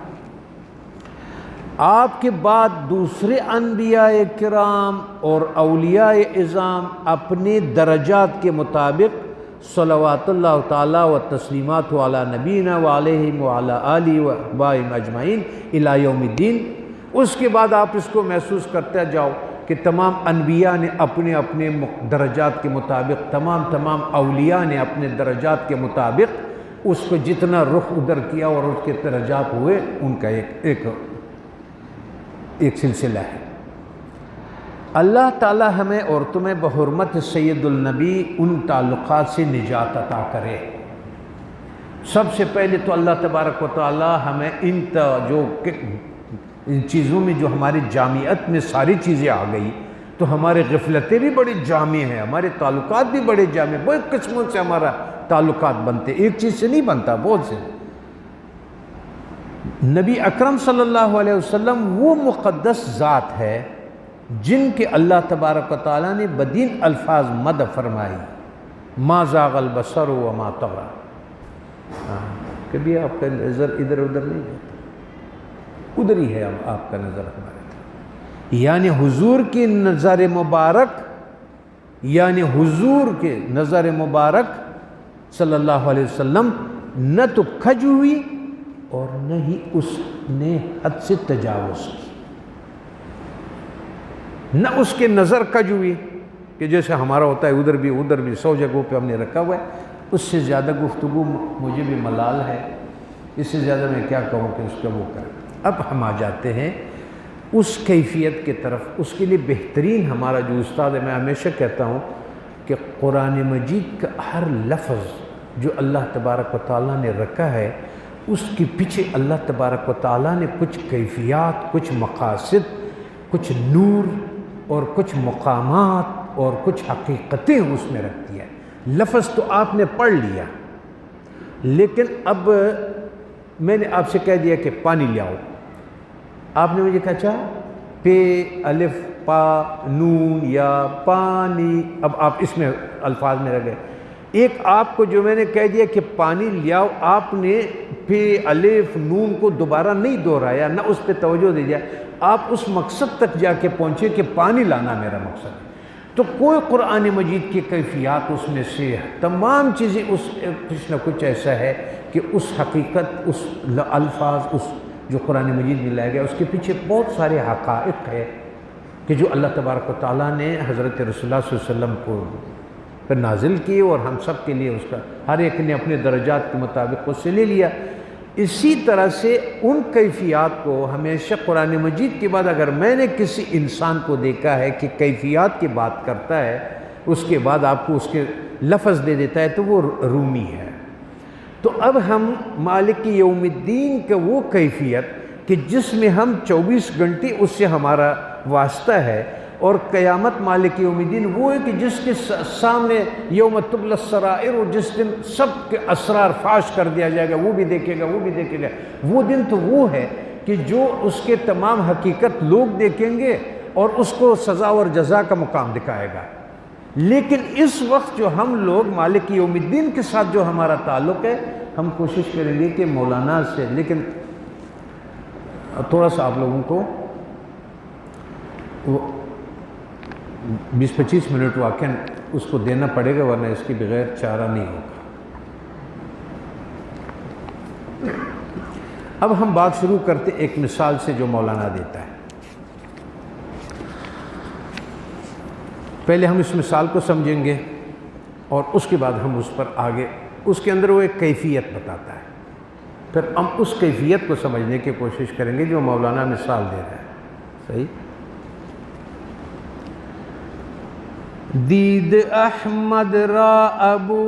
آپ کے بعد دوسرے انبیاء کرام اور اولیاء اعظام اپنے درجات کے مطابق صلوات اللہ تعالیٰ و تسلیمات علی نبینا و علیہم و علی آلہ و احبائہم اجمعین الی یوم الدین۔ اس کے بعد آپ اس کو محسوس کرتے جاؤ کہ تمام انبیاء نے اپنے اپنے درجات کے مطابق، تمام اولیاء نے اپنے درجات کے مطابق اس کو جتنا رخ ادھر کیا اور اس کے درجات ہوئے، ان کا ایک سلسلہ ہے۔ اللہ تعالی ہمیں اور تمہیں بحرمت سید النبی ان تعلقات سے نجات عطا کرے۔ سب سے پہلے تو اللہ تبارک و تعالی ہمیں ان چیزوں میں جو ہماری جامعت میں ساری چیزیں آ گئی تو ہمارے غفلتیں بھی بڑی جامع ہیں، ہمارے تعلقات بھی بڑے جامع، بہت قسموں سے ہمارا تعلقات بنتے، ایک چیز سے نہیں بنتا، بہت سے۔ نبی اکرم صلی اللہ علیہ وسلم وہ مقدس ذات ہے جن کے اللہ تبارک و تعالیٰ نے بدین الفاظ مدح فرمائی، ما زاغ البصر وما طغى۔ کبھی آپ کا نظر ادھر ادھر نہیں جاتا، ادھر ہی ہے اب آپ کا نظر ہمارے طرف، یعنی حضور کی نظر مبارک، یعنی حضور کے نظر مبارک صلی اللہ علیہ وسلم نہ تو کھج ہوئی اور نہ ہی اس نے حد سے تجاوز کی، نہ اس کے نظر کج ہوئی کہ جیسے ہمارا ہوتا ہے ادھر بھی 100 جگہوں پہ ہم نے رکھا ہوا ہے۔ اس سے زیادہ گفتگو مجھے بھی ملال ہے، اس سے زیادہ میں کیا کہوں کہ اس کا وہ کریں۔ اب ہم آ جاتے ہیں اس کیفیت کی طرف، اس کے لیے بہترین ہمارا جو استاد ہے، میں ہمیشہ کہتا ہوں کہ قرآن مجید کا ہر لفظ جو اللہ تبارک و تعالیٰ نے رکھا ہے اس کے پیچھے اللہ تبارک و تعالیٰ نے کچھ کیفیات، کچھ مقاصد، کچھ نور اور کچھ مقامات اور کچھ حقیقتیں اس میں رکھ دیا ہے۔ لفظ تو آپ نے پڑھ لیا، لیکن اب میں نے آپ سے کہہ دیا کہ پانی لے آؤ، آپ نے مجھے کہا اچھا پے الف پا نون یا پانی، اب آپ اس میں الفاظ میں رہ گئے۔ ایک آپ کو جو میں نے کہہ دیا کہ پانی لے آؤ، آپ نے پے الف نون کو دوبارہ نہیں دہرایا، نہ اس پہ توجہ دیا، آپ اس مقصد تک جا کے پہنچے کہ پانی لانا میرا مقصد ہے۔ تو کوئی قرآن مجید کی کیفیات اس میں سے تمام چیزیں اس کچھ نہ کچھ ایسا ہے کہ اس حقیقت، اس الفاظ، اس جو قرآن مجید میں لایا گیا اس کے پیچھے بہت سارے حقائق ہے کہ جو اللہ تبارک و تعالیٰ نے حضرت رسول اللہ صلی اللہ علیہ وسلم کو پر نازل کی، اور ہم سب کے لیے اس کا ہر ایک نے اپنے درجات کے مطابق اس سے لے لیا۔ اسی طرح سے ان کیفیات کو ہمیشہ قرآن مجید کے بعد اگر میں نے کسی انسان کو دیکھا ہے کہ کیفیات کی بات کرتا ہے، اس کے بعد آپ کو اس کے لفظ دے دیتا ہے، تو وہ رومی ہے۔ تو اب ہم مالک یوم الدین کا وہ کیفیت کہ جس میں ہم 24 گھنٹے اس سے ہمارا واسطہ ہے، اور قیامت مالک یوم الدین وہ ہے کہ جس کے سامنے یوم تبلی السرائر، اور جس دن سب کے اسرار فاش کر دیا جائے گا، وہ بھی دیکھے گا، وہ بھی دیکھے گا۔ وہ دن تو وہ ہے کہ جو اس کے تمام حقیقت لوگ دیکھیں گے اور اس کو سزا اور جزا کا مقام دکھائے گا۔ لیکن اس وقت جو ہم لوگ مالک یوم الدین کے ساتھ جو ہمارا تعلق ہے، ہم کوشش کریں گے کہ مولانا سے، لیکن تھوڑا سا آپ لوگوں کو 20-25 منٹ واقعاً اس کو دینا پڑے گا، ورنہ اس کے بغیر چارہ نہیں ہوگا۔ اب ہم بات شروع کرتے ایک مثال سے جو مولانا دیتا ہے۔ پہلے ہم اس مثال کو سمجھیں گے اور اس کے بعد ہم اس پر آگے، اس کے اندر وہ ایک کیفیت بتاتا ہے، پھر ہم اس کیفیت کو سمجھنے کی کوشش کریں گے جو مولانا مثال دے رہا ہے۔ صحیح؟ دید احمد را ابو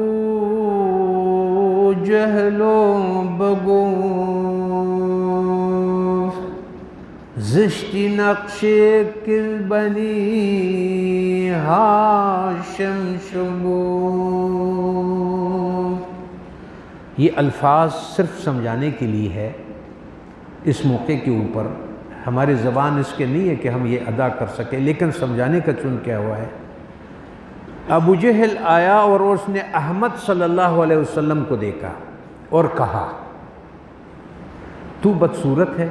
جہلو بگو، زشتی نقش کل بنی ہاشم شبو۔ یہ الفاظ صرف سمجھانے کے لیے ہے اس موقع کے اوپر، ہماری زبان اس کے نہیں ہے کہ ہم یہ ادا کر سکیں، لیکن سمجھانے کا چون کیا ہوا ہے۔ ابو جہل آیا اور اس نے احمد صلی اللہ علیہ وسلم کو دیکھا اور کہا تو بدصورت ہے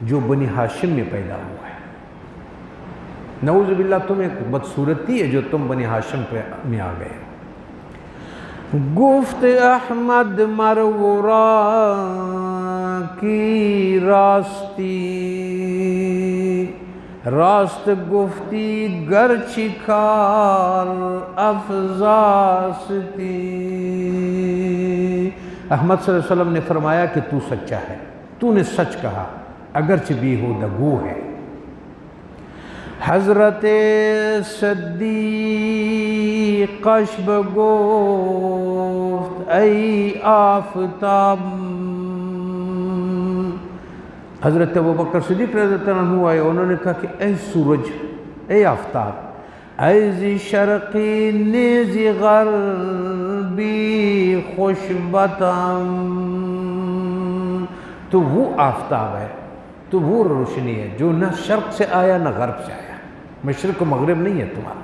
جو بنی ہاشم میں پیدا ہوا ہے۔ نعوذ باللہ، تم ایک بدصورتی ہے جو تم بنی ہاشم میں آ گئے۔ گفت احمد مرورا کی راستی، راست گفتی گرچہ کار افزاستی۔ احمد صلی اللہ علیہ وسلم نے فرمایا کہ تو سچا ہے، تو نے سچ کہا اگرچہ بیہودگو ہے۔ حضرت صدیقش بگفت ای آفتاب، حضرت ابوبکر صدیق رضی اللہ عنہ آئے، انہوں نے کہا کہ اے سورج، اے آفتاب، ایزی شرقی نیزی غربی خوشبتم، تو وہ آفتاب ہے، تو وہ روشنی ہے جو نہ شرق سے آیا نہ غرب سے آیا، مشرق و مغرب نہیں ہے تمہارا۔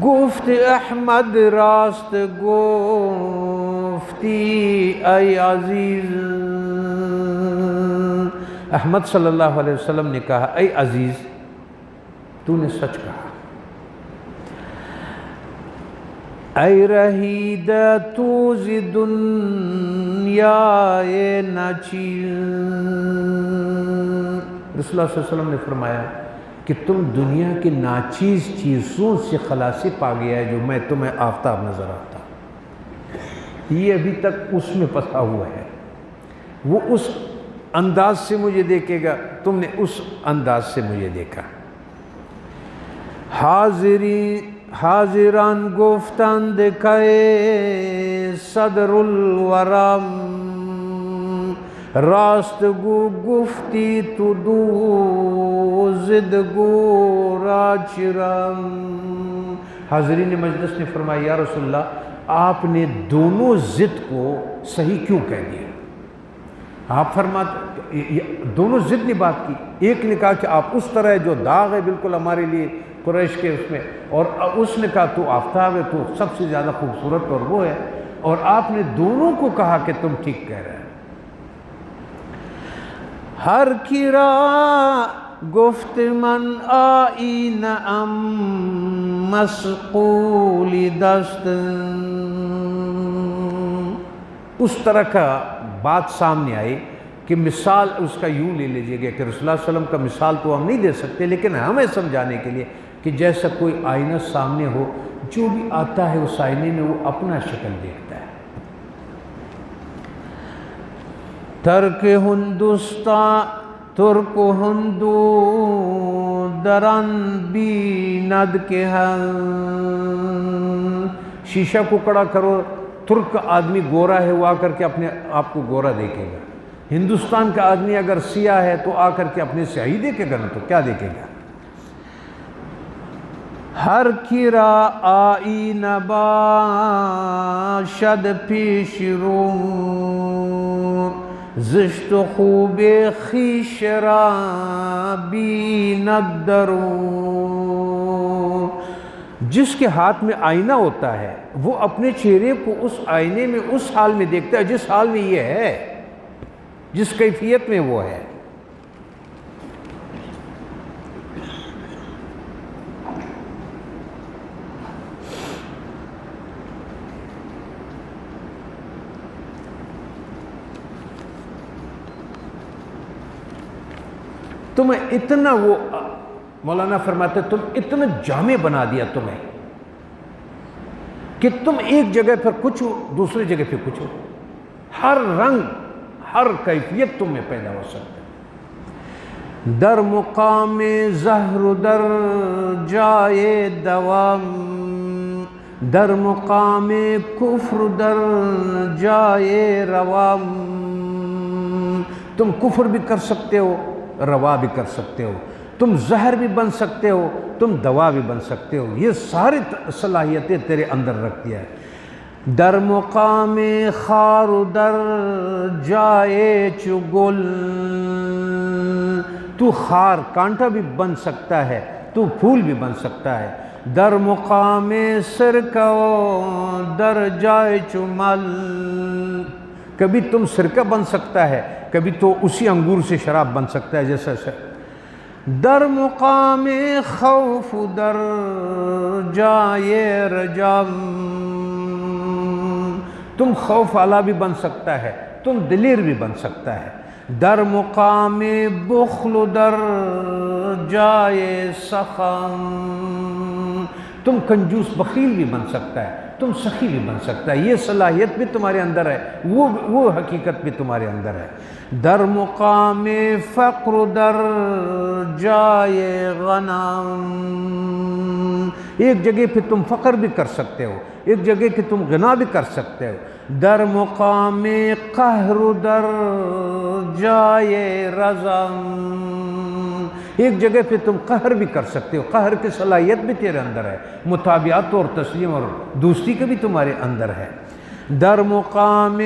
گفت احمد راست گفتی اے عزیز، احمد صلی اللہ علیہ وسلم نے کہا اے عزیز تو نے سچ کہا۔ اے رہید تو زی دنیا ناچیز، رسول اللہ صلی اللہ علیہ وسلم نے فرمایا کہ تم دنیا کی ناچیز چیزوں سے خلاصی پا گیا ہے جو میں تمہیں آفتاب نظر آتا، یہ ابھی تک اس میں پسا ہوا ہے، وہ اس انداز سے مجھے دیکھے گا، تم نے اس انداز سے مجھے دیکھا۔ حاضران گفتند کہ صدر الورم، راست گو گفتی تو دو ضد گو راچرم۔ حاضرین مجلس نے فرمایا یا رسول اللہ آپ نے دونوں ضد کو صحیح کیوں کہہ دیا؟ آپ فرماتے دونوں ضد نے بات کی، ایک نے کہا کہ آپ اس طرح جو داغ ہے بالکل ہمارے لیے قریش کے اس میں، اور اس نے کہا تو آفتاب ہے، تو سب سے زیادہ خوبصورت اور وہ ہے، اور آپ نے دونوں کو کہا کہ تم ٹھیک کہہ رہے ہیں۔ ہر کرا گفت من آئین ام مسقول دست، اس طرح کا بات سامنے آئی کہ مثال اس کا یوں لے لیجئے گا کہ رسول اللہ صلی اللہ علیہ وسلم کا مثال تو ہم نہیں دے سکتے، لیکن ہمیں سمجھانے کے لیے کہ جیسا کوئی آئینہ سامنے ہو، جو بھی آتا ہے اس آئینے میں وہ اپنا شکل دیکھتا ہے۔ ترک ہندوستان ترک ہندو درن بیند کے ہن، شیشہ کو کڑا کرو، ترک آدمی گورا ہے وہ آ کر کے اپنے آپ کو گورا دیکھے گا، ہندوستان کا آدمی اگر سیاہ ہے تو آ کر کے اپنے سیاہی دیکھے گا نا، تو کیا دیکھے گا؟ ہر کرا آئینہ باشد پیش رو زشت و خوب خویش را بیند درو. جس کے ہاتھ میں آئینہ ہوتا ہے وہ اپنے چہرے کو اس آئینے میں اس حال میں دیکھتا ہے جس حال میں یہ ہے، جس کیفیت میں وہ ہے. تمہیں اتنا وہ مولانا فرماتے تم اتنا جامع بنا دیا تمہیں کہ تم ایک جگہ پر کچھ ہو، دوسری جگہ پہ کچھ ہو. ہر رنگ ہر کیفیت تم میں پیدا ہو سکتا ہے. در مقام زہر در جائے دوام، در مقام کفر در جائے روام. تم کفر بھی کر سکتے ہو، روا بھی کر سکتے ہو، تم زہر بھی بن سکتے ہو، تم دوا بھی بن سکتے ہو. یہ ساری صلاحیتیں تیرے اندر رکھ دیا ہے. در مقام خار در جائے چگل، تو خار کانٹا بھی بن سکتا ہے، تو پھول بھی بن سکتا ہے. در مقام سرکہ در جائے چمل، کبھی تم سرکہ بن سکتا ہے، کبھی تو اسی انگور سے شراب بن سکتا ہے جیسا. در مقام خوف در جائے رجام، تم خوف والا بھی بن سکتا ہے، تم دلیر بھی بن سکتا ہے. در مقام بخل در جائے سخم، تم کنجوس بخیل بھی بن سکتا ہے، تم سخی بھی بن سکتا ہے. یہ صلاحیت بھی تمہارے اندر ہے، وہ حقیقت بھی تمہارے اندر ہے. در مقام فقر در جائے غنم، ایک جگہ پہ تم فقر بھی کر سکتے ہو، ایک جگہ پہ تم غنا بھی کر سکتے ہو. در مقام قہر در جائے رزم، ایک جگہ پہ تم قہر بھی کر سکتے ہو، قہر کی صلاحیت بھی تیرے اندر ہے، مطابعت اور تسلیم اور دوستی کا بھی تمہارے اندر ہے. در مقام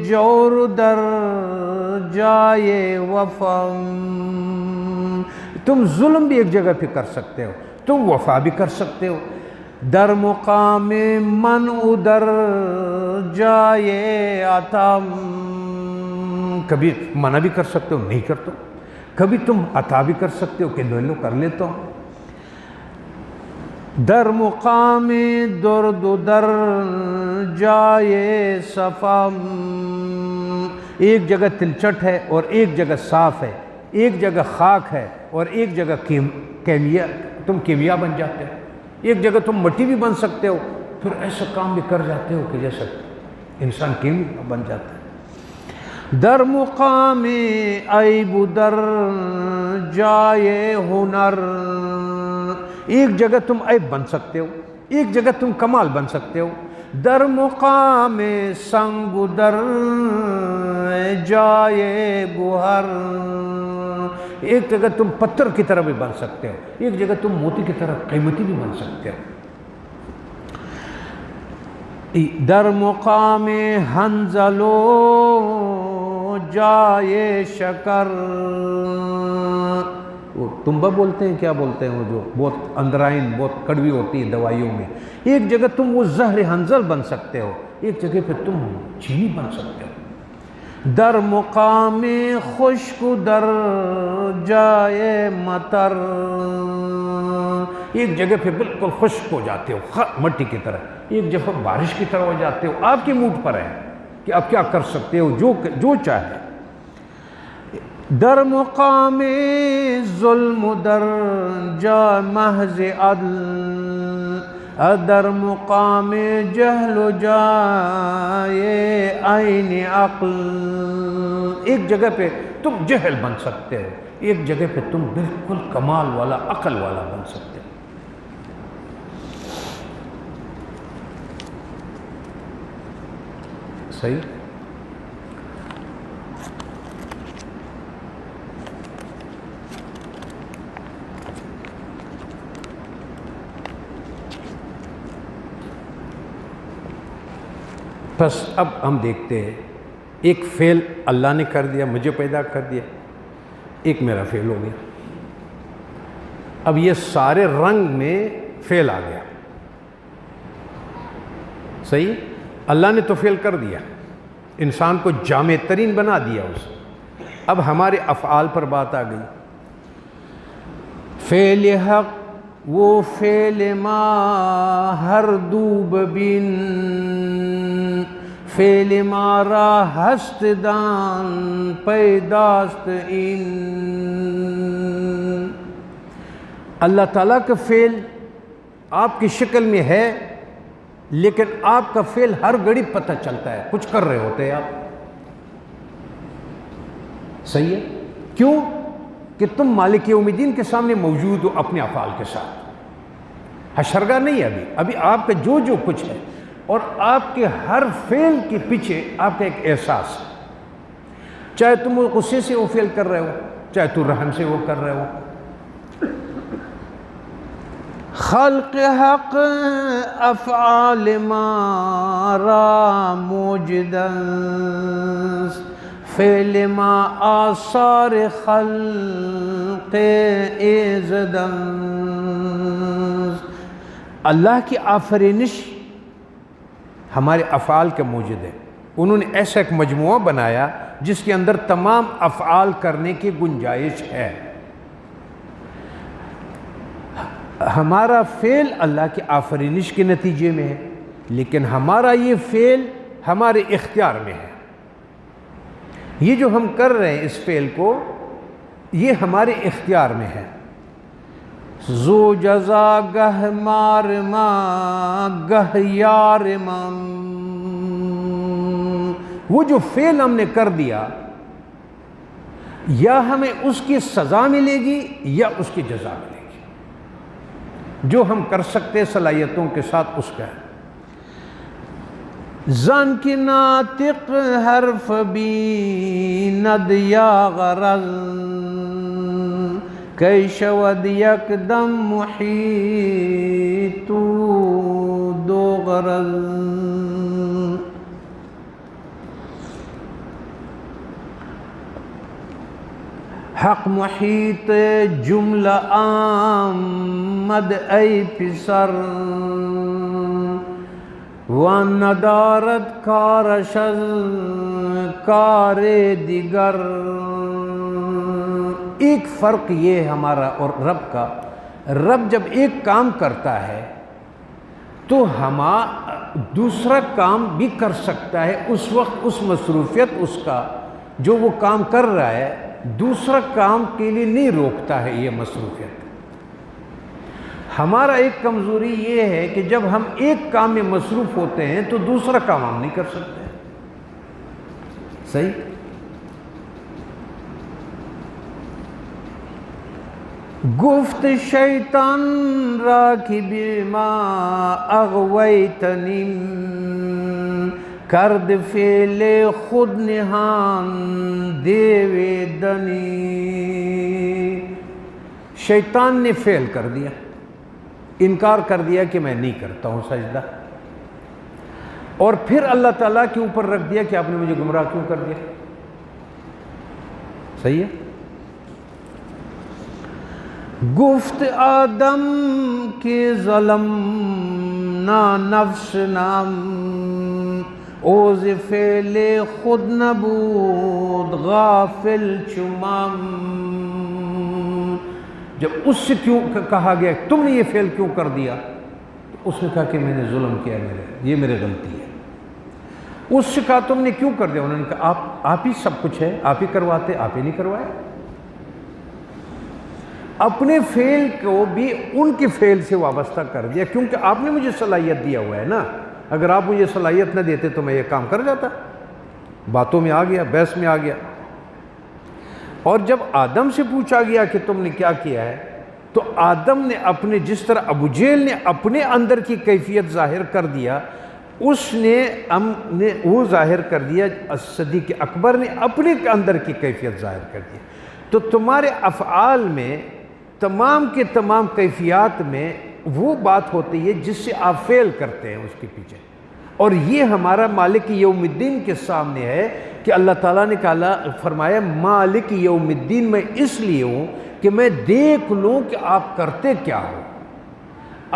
جور در جائے وفم، تم ظلم بھی ایک جگہ پہ کر سکتے ہو، تم وفا بھی کر سکتے ہو. در مقام منع در جائے عطم، کبھی منع بھی کر سکتے ہو نہیں کرتا، کبھی تم عطا بھی کر سکتے ہو کہ لو کر لیتا ہوں. در مقام درد در جائے صفم، ایک جگہ تلچٹ ہے اور ایک جگہ صاف ہے، ایک جگہ خاک ہے اور ایک جگہ تم کیمیا بن جاتے ہو. ایک جگہ تم مٹی بھی بن سکتے ہو، پھر ایسا کام بھی کر جاتے ہو کہ جیسا انسان کیمیا بن جاتا ہے. در مقام عیب در جائے ہنر، ایک جگہ تم عیب بن سکتے ہو، ایک جگہ تم کمال بن سکتے ہو. در مقام سنگ در جائے گوہر، ایک جگہ تم پتھر کی طرح بھی بن سکتے ہو، ایک جگہ تم موتی کی طرح قیمتی بھی بن سکتے ہو. در مقام حنظلو جائے شکر، وہ تنبہ بولتے ہیں، کیا بولتے ہیں وہ جو بہت اندرائن بہت کڑوی ہوتی ہے دوائیوں میں، ایک جگہ تم وہ زہر حنظل بن سکتے ہو، ایک جگہ پہ تم چینی بن سکتے ہو. در مقام خشک در جائے مطر، ایک جگہ پہ بالکل خشک ہو جاتے ہو مٹی کی طرح، ایک جگہ بارش کی طرح ہو جاتے ہو. آپ کے موڈ پر ہے کہ آپ کیا کر سکتے ہو، جو چاہے. در مقام ظلم در جا محض عدل، در مقام جہل جائے عین عقل، ایک جگہ پہ تم جہل بن سکتے ہو، ایک جگہ پہ تم بالکل کمال والا عقل والا بن سکتے ہو. صحیح. بس اب ہم دیکھتے ہیں، ایک فعل اللہ نے کر دیا، مجھے پیدا کر دیا، ایک میرا فعل ہو گیا. اب یہ سارے رنگ میں فعل آ گیا. صحیح؟ اللہ نے تو فعل کر دیا، انسان کو جامع ترین بنا دیا اس. اب ہمارے افعال پر بات آ گئی. فعل حق وہ فعل ما ہر دوب بین، فعل مارا ہست دان پیداست این. اللہ تعالیٰ کا فعل آپ کی شکل میں ہے، لیکن آپ کا فعل ہر گھڑی پتہ چلتا ہے، کچھ کر رہے ہوتے ہیں آپ. صحیح ہے؟ کیوں کہ تم مالک یوم الدین کے سامنے موجود ہو اپنے افعال کے ساتھ. حشرگاہ نہیں ہے ابھی آپ کا جو کچھ ہے، اور آپ کے ہر فعل کے پیچھے آپ کا ایک احساس ہے. چاہے تم غصے سے وہ فعل کر رہے ہو، چاہے تو رحم سے وہ کر رہے ہو. خلق حق افعال مارا موجداً، فعل ما آثار خلق ایزداً. اللہ کی آفرینش ہمارے افعال کے موجود ہے. انہوں نے ایسا ایک مجموعہ بنایا جس کے اندر تمام افعال کرنے کی گنجائش ہے. ہمارا فعل اللہ کی آفرینش کے نتیجے میں ہے، لیکن ہمارا یہ فعل ہمارے اختیار میں ہے. یہ جو ہم کر رہے ہیں اس فعل کو، یہ ہمارے اختیار میں ہے. زو جزا گہ مار ما گہ یار مم. وہ جو فعل ہم نے کر دیا، یا ہمیں اس کی سزا ملے گی یا اس کی جزا ملے گی. جو ہم کر سکتے صلاحیتوں کے ساتھ اس کا ہے. زن کی ناطق حرف بیند یا غرض، کی شود یک دم محیط دو غرض. حق محیط جملہ آمد ای پسر، وان ندارت کارش از کار دیگر. ایک فرق یہ ہے ہمارا اور رب کا، رب جب ایک کام کرتا ہے تو دوسرا کام بھی کر سکتا ہے. اس وقت اس مصروفیت اس کا جو وہ کام کر رہا ہے دوسرا کام کے لیے نہیں روکتا ہے. یہ مصروفیت ہمارا ایک کمزوری یہ ہے کہ جب ہم ایک کام میں مصروف ہوتے ہیں تو دوسرا کام ہم نہیں کر سکتے. صحیح؟ گفت شیطان را کی بما اغویتنی، کرد فعل خود نہان دیویدنی. شیطان نے فعل کر دیا، انکار کر دیا کہ میں نہیں کرتا ہوں سجدہ، اور پھر اللہ تعالیٰ کے اوپر رکھ دیا کہ آپ نے مجھے گمراہ کیوں کر دیا. صحیح ہے؟ گفت آدم کے ظلم نا نفس نام، اوز فعل خود نبود غافل چمام. جب اس سے کیوں کہا گیا تم نے یہ فعل کیوں کر دیا، تو اس نے کہا کہ میں نے ظلم کیا، یہ میری غلطی ہے. اس سے کہا تم نے کیوں کر دیا، انہوں نے کہا آپ ہی سب کچھ ہے، آپ ہی کرواتے، آپ ہی نہیں کروائے. اپنے فعل کو بھی ان کے فعل سے وابستہ کر دیا، کیونکہ آپ نے مجھے صلاحیت دیا ہوا ہے نا. اگر آپ مجھے صلاحیت نہ دیتے تو میں یہ کام کر جاتا. باتوں میں آ گیا، بحث میں آ گیا. اور جب آدم سے پوچھا گیا کہ تم نے کیا کیا ہے، تو آدم نے اپنے، جس طرح ابو جہل نے اپنے اندر کی کیفیت ظاہر کر دیا، اس نے وہ ظاہر کر دیا. صدیق اکبر نے اپنے اندر کی کیفیت ظاہر کر دی. تو تمہارے افعال میں تمام کے تمام کیفیات میں وہ بات ہوتی ہے جس سے آپ فعل کرتے ہیں اس کے پیچھے. اور یہ ہمارا مالک یوم الدین کے سامنے ہے کہ اللہ تعالیٰ نے فرمایا مالک یوم الدین میں اس لیے ہوں کہ میں دیکھ لوں کہ آپ کرتے کیا ہو.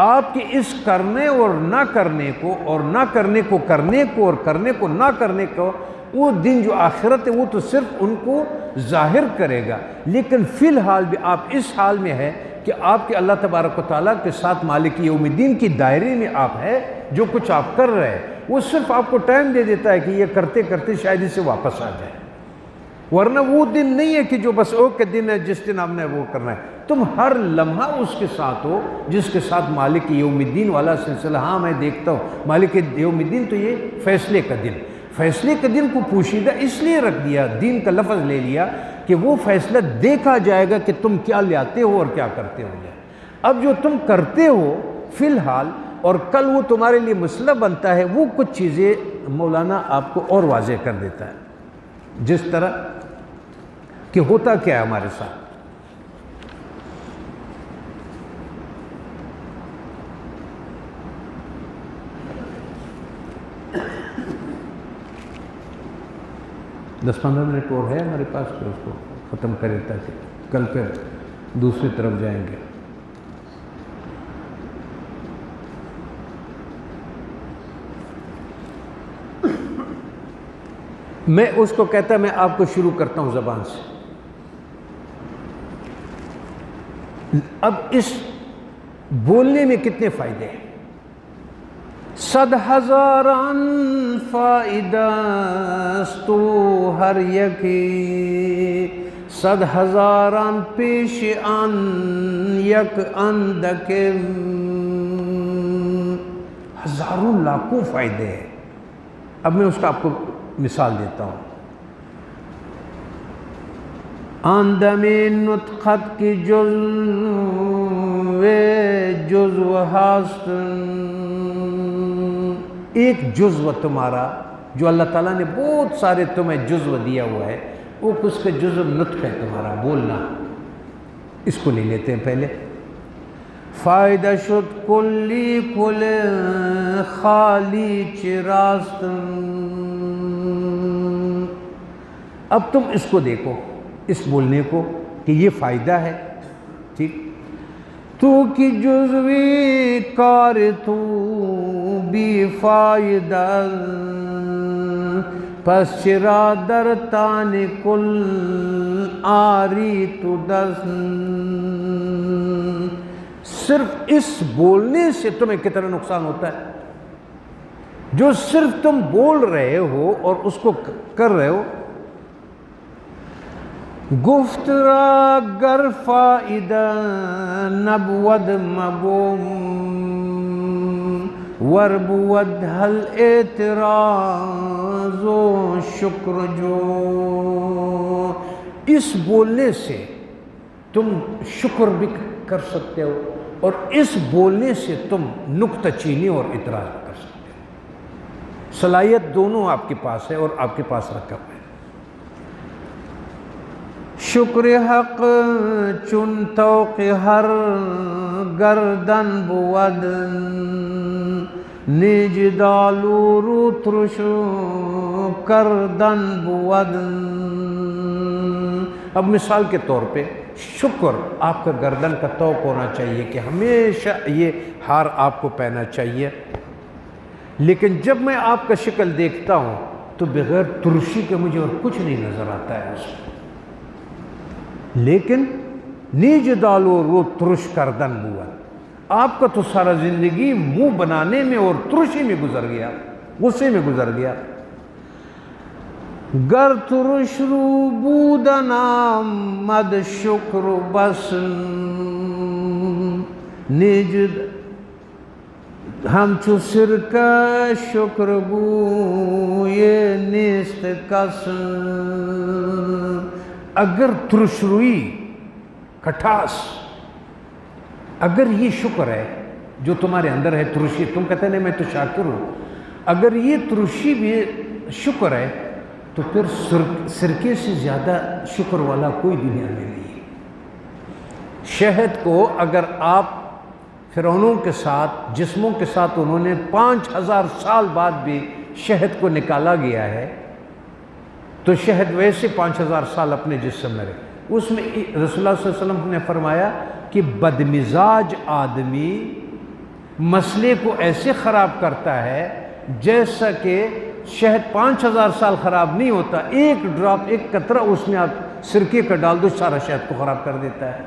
آپ کے اس کرنے اور نہ کرنے کو اور نہ کرنے کو کرنے کو اور کرنے کو نہ کرنے کو وہ دن جو آخرت ہے وہ تو صرف ان کو ظاہر کرے گا. لیکن فی الحال بھی آپ اس حال میں ہے کہ آپ کے اللہ تبارک و تعالیٰ کے ساتھ مالک یوم الدین کی دائرے میں آپ ہے. جو کچھ آپ کر رہے ہیں وہ صرف آپ کو ٹائم دے دیتا ہے کہ یہ کرتے کرتے شاید اس سے واپس آ جائے. ورنہ وہ دن نہیں ہے کہ جو بس اوکے دن ہے جس دن آپ نے وہ کرنا ہے. تم ہر لمحہ اس کے ساتھ ہو جس کے ساتھ مالک یوم الدین والا سلسلہ. ہاں میں دیکھتا ہوں مالک یوم الدین تو یہ فیصلے کا دن. فیصلے کے دن کو پوشیدہ اس لیے رکھ دیا, دین کا لفظ لے لیا کہ وہ فیصلہ دیکھا جائے گا کہ تم کیا لاتے ہو اور کیا کرتے ہو. اب جو تم کرتے ہو فی الحال اور کل وہ تمہارے لیے مسئلہ بنتا ہے, وہ کچھ چیزیں مولانا آپ کو اور واضح کر دیتا ہے. جس طرح کہ ہوتا کیا ہے ہمارے ساتھ, دس 15 منٹ اور ہے ہمارے پاس, پھر اس کو ختم کرے تاکہ کل پھر دوسری طرف جائیں گے. میں اس کو کہتا میں آپ کو شروع کرتا ہوں زبان سے. اب اس بولنے میں کتنے فائدے ہیں. 100,000 فائدہ تو ہر یکی 100,000 پیش ان یک اندک, ہزاروں لاکھوں فائدے ہیں. اب میں اس کا آپ کو مثال دیتا ہوں. اندم نطقت کی جزو ہست, ایک جزو تمہارا جو اللہ تعالیٰ نے بہت سارے تمہیں جزو دیا ہوا ہے, وہ اس کا جزو نطق ہے تمہارا بولنا. اس کو لے لیتے ہیں پہلے. فائدہ شد کلی کل خالی چراست. اب تم اس کو دیکھو, اس بولنے کو کہ یہ فائدہ ہے. ٹھیک, تو کی جزوی کار تو بی فائدہ, پس چرا در تان کل آری تو دست. صرف اس بولنے سے تمہیں کتنا نقصان ہوتا ہے. جو صرف تم بول رہے ہو اور اس کو کر رہے ہو. گفت را گر فائدہ نبود مگوم وربود حل اعتراض و شکر جو. اس بولنے سے تم شکر بھی کر سکتے ہو اور اس بولنے سے تم نکتہ چینی اور اعتراض بھی کر سکتے ہو. صلاحیت دونوں آپ کے پاس ہے اور آپ کے پاس رکھا ہوا ہے. شکر حق چن توق ہر گردن بود نج دالو رو ترشو کردن بود. اب مثال کے طور پہ شکر آپ کا گردن کا توق ہونا چاہیے کہ ہمیشہ یہ ہار آپ کو پہننا چاہیے. لیکن جب میں آپ کا شکل دیکھتا ہوں تو بغیر ترشی کے مجھے اور کچھ نہیں نظر آتا ہے اس میں. لیکن نیج دالو رو ترش کردن بود, آپ کا تو سارا زندگی منہ بنانے میں اور ترشی میں گزر گیا, غصے میں گزر گیا. گر ترش رو بودنا مد شکر بس نیج ہم چو سر کا شکر بو یہ نیست کس. اگر ترش روئی کھٹاس, اگر یہ شکر ہے جو تمہارے اندر ہے ترشی, تم کہتے ہیں میں تو شاکر ہوں, اگر یہ ترشی بھی شکر ہے تو پھر سرکے سے زیادہ شکر والا کوئی دنیا میں نہیں ہے. شہد کو اگر آپ فرعونوں کے ساتھ جسموں کے ساتھ انہوں نے 5000 سال بعد بھی شہد کو نکالا گیا ہے، تو شہد ویسے 5000 سال اپنے جسم میں رہے۔ اس میں رسول اللہ صلی اللہ علیہ وسلم نے فرمایا کہ بدمزاج آدمی مسئلے کو ایسے خراب کرتا ہے جیسا کہ شہد 5000 سال خراب نہیں ہوتا، ایک ڈراپ، ایک قطرہ اس میں آپ سرکے کا ڈال دو، سارا شہد کو خراب کر دیتا ہے۔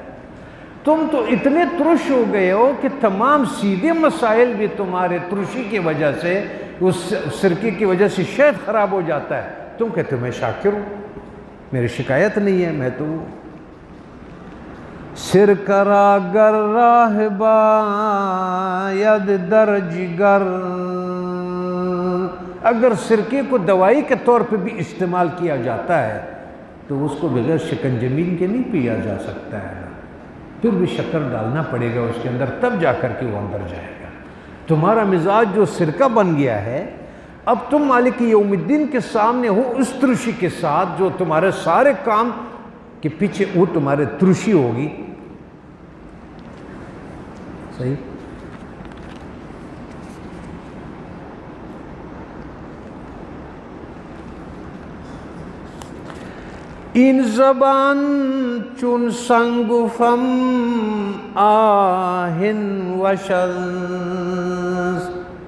تم تو اتنے ترش ہو گئے ہو کہ تمام سیدھے مسائل بھی تمہارے ترشی کی وجہ سے، اس سرکے کی وجہ سے شہد خراب ہو جاتا ہے۔ تم کہتے ہو میں شاکر ہوں، میری شکایت نہیں ہے، میں تو سر کرا گر راہبا ید در جگر، اگر سرکے کو دوائی کے طور پہ بھی استعمال کیا جاتا ہے تو اس کو بغیر شکنجمین کے نہیں پیا جا سکتا ہے، پھر بھی شکر ڈالنا پڑے گا اس کے اندر، تب جا کر کے وہ اندر جائے گا۔ تمہارا مزاج جو سرکہ بن گیا ہے، اب تم مالک یوم الدین کے سامنے ہو اس ترشی کے ساتھ جو تمہارے سارے کام کے پیچھے وہ تمہارے ترشی ہوگی، صحیح؟ این زبان چون سنگ و فم آہن وشل،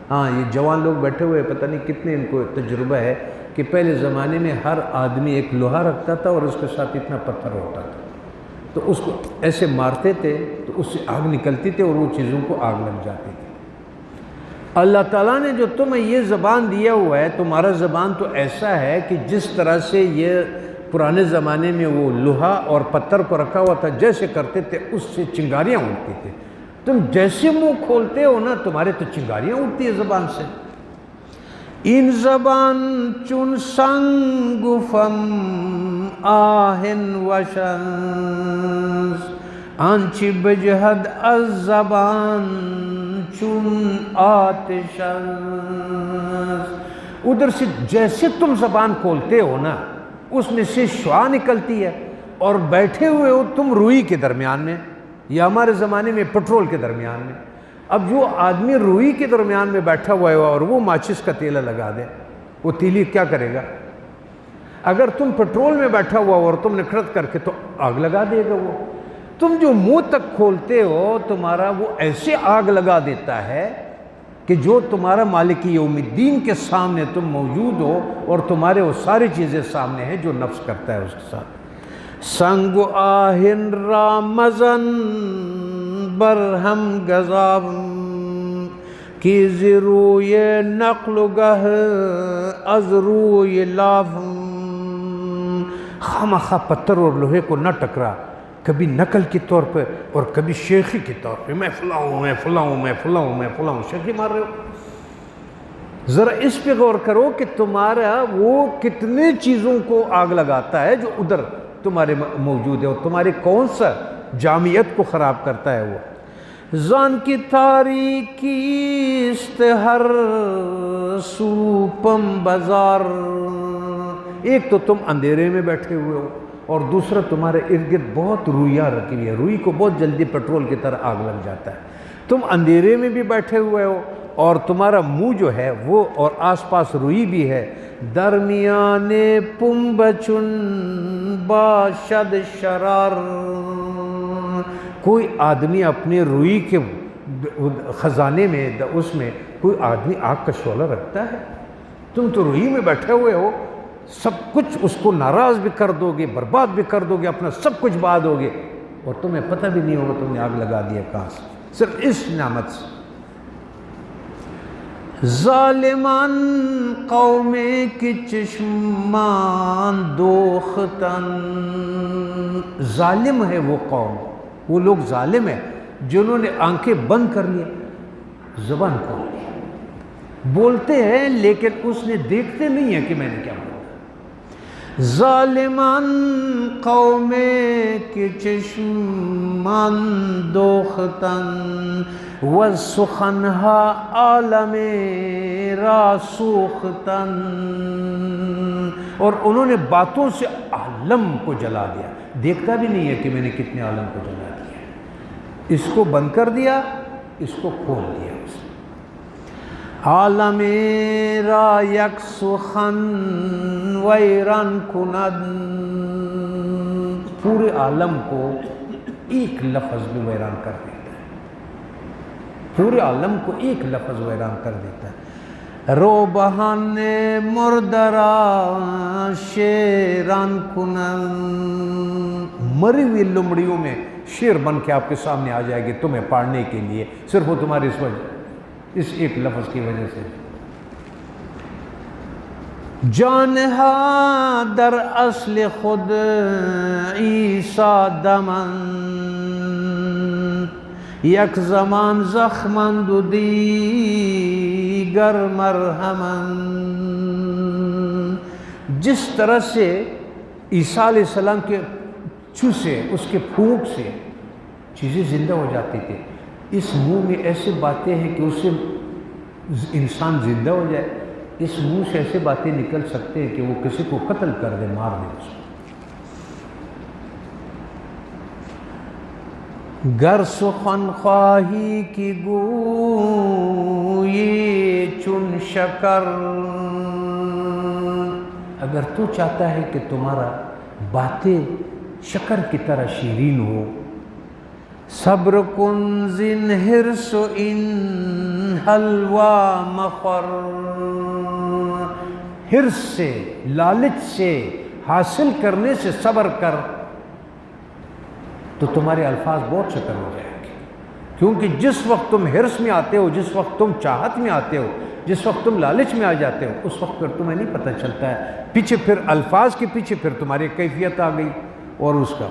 ہاں یہ جوان لوگ بیٹھے ہوئے پتہ نہیں کتنے ان کو تجربہ ہے کہ پہلے زمانے میں ہر آدمی ایک لوہا رکھتا تھا اور اس کے ساتھ اتنا پتھر ہوتا تھا، تو اس کو ایسے مارتے تھے تو اس سے آگ نکلتی تھی اور وہ چیزوں کو آگ لگ جاتی تھی۔ اللہ تعالیٰ نے جو تمہیں یہ زبان دیا ہوا ہے، تمہارا زبان تو ایسا ہے کہ جس طرح سے یہ پرانے زمانے میں وہ لوہا اور پتھر کو رکھا ہوا تھا، جیسے کرتے تھے اس سے چنگاریاں اٹھتی تھی، تم جیسے منہ کھولتے ہو نا تمہارے تو چنگاریاں اٹھتی ہے زبان سے۔ این زبان چون سنگ و فم آہن وشنز، آنچی بجہد از زبان چون آتشنز، ادھر سے جیسے تم زبان کھولتے ہو نا اس میں سے شعاع نکلتی ہے، اور بیٹھے ہوئے ہو تم روئی کے درمیان میں، یا ہمارے زمانے میں پٹرول کے درمیان میں۔ اب جو آدمی روئی کے درمیان میں بیٹھا ہوا ہے اور وہ ماچس کا تیلا لگا دے، وہ تیلی کیا کرے گا؟ اگر تم پٹرول میں بیٹھا ہوا اور تم نکھرت کر کے تو آگ لگا دے گا وہ۔ تم جو منہ تک کھولتے ہو تمہارا وہ ایسے آگ لگا دیتا ہے کہ جو تمہارا مالک یوم الدین کے سامنے تم موجود ہو اور تمہارے وہ ساری چیزیں سامنے ہیں جو نفس کرتا ہے اس کے ساتھ۔ سنگ آہن رامزن برہم گذاب کی زروی نقل گہ از روی لاف، خامخواہ پتھر اور لوہے کو نہ ٹکرا، کبھی نقل کے طور پہ اور کبھی شیخی کے طور پہ، میں فلاں ہوں، میں فلاں ہوں، میں فلاں ہوں، میں فلاں ہوں، شیخی مار رہے ہو۔ ذرا اس پہ غور کرو کہ تمہارا وہ کتنے چیزوں کو آگ لگاتا ہے جو ادھر تمہارے موجود ہے، اور تمہارے کون سا جامعیت کو خراب کرتا ہے وہ۔ زان کی تاریکی است ہر سو پم بازار، ایک تو تم اندھیرے میں بیٹھے ہوئے ہو اور دوسرا تمہارے ارد گرد بہت روئیاں رکھی ہوئی ہے، روئی کو بہت جلدی پٹرول کی طرح آگ لگ جاتا ہے۔ تم اندھیرے میں بھی بیٹھے ہوئے ہو اور تمہارا منہ جو ہے وہ اور آس پاس روئی بھی ہے۔ درمیان پنبچن باشد شرار، کوئی آدمی اپنے روئی کے خزانے میں اس میں کوئی آدمی آگ کا شعلہ رکھتا ہے؟ تم تو روئی میں بیٹھے ہوئے ہو، سب کچھ اس کو ناراض بھی کر دو گے، برباد بھی کر دو گے، اپنا سب کچھ بعد ہوگے اور تمہیں پتہ بھی نہیں ہوگا تم نے آگ لگا دیا کہاں سے، صرف اس نعمت سے۔ ظالمان قوم کی چشمان دوختن، ظالم ہے وہ قوم، وہ لوگ ظالم ہیں جنہوں نے آنکھیں بند کر لی، زبان کھول لی، بولتے ہیں لیکن اس نے دیکھتے نہیں ہیں کہ میں نے کیا بولا۔ ظالمان قوم کی چشمان دوختن وسخنہا عالم را سوختن، اور انہوں نے باتوں سے عالم کو جلا دیا، دیکھتا بھی نہیں ہے کہ میں نے کتنے عالم کو جلا دیا، اس کو بند کر دیا اس کو کھول دیا اس نے. عالم را یک سخن ویران کند، پورے عالم کو ایک لفظ بھی ویران کر دیتا ہے، پورے عالم کو ایک لفظ ویران کر دیتا ہے. رو بہان مردرا شیران کنند، مری ہوئی لمڑیوں میں شیر بن کے آپ کے سامنے آ جائے گی تمہیں پاڑنے کے لیے، صرف وہ تمہاری اس ایک لفظ کی وجہ سے. جانہا در اصل خود عیسیٰ دمن، یک زمان زخمند و دیگر مرہمن. جس طرح سے عیسیٰ علیہ السلام کے چھو سے، اس کے پھونک سے چیزیں زندہ ہو جاتی تھی، اس منہ میں ایسے باتیں ہیں کہ اس سے انسان زندہ ہو جائے. اس منہ سے ایسے باتیں نکل سکتے ہیں کہ وہ کسی کو قتل کر دے، مار دے اس کو. گر سخن خواہی کی گوئی چون شکر، اگر تو چاہتا ہے کہ تمہارا باتیں شکر کی طرح شیرین ہو، صبر کن زن حرص و ان حلوہ مخور، حرص سے، لالچ سے، حاصل کرنے سے صبر کر، تو تمہارے الفاظ بہت شکر ہو جائیں گے. کیونکہ جس وقت تم حرص میں آتے ہو، جس وقت تم چاہت میں آتے ہو، جس وقت تم لالچ میں آ جاتے ہو، اس وقت پھر تمہیں نہیں پتہ چلتا ہے، پیچھے پھر الفاظ کے پیچھے پھر تمہاری کیفیت آ گئی. اور اس کا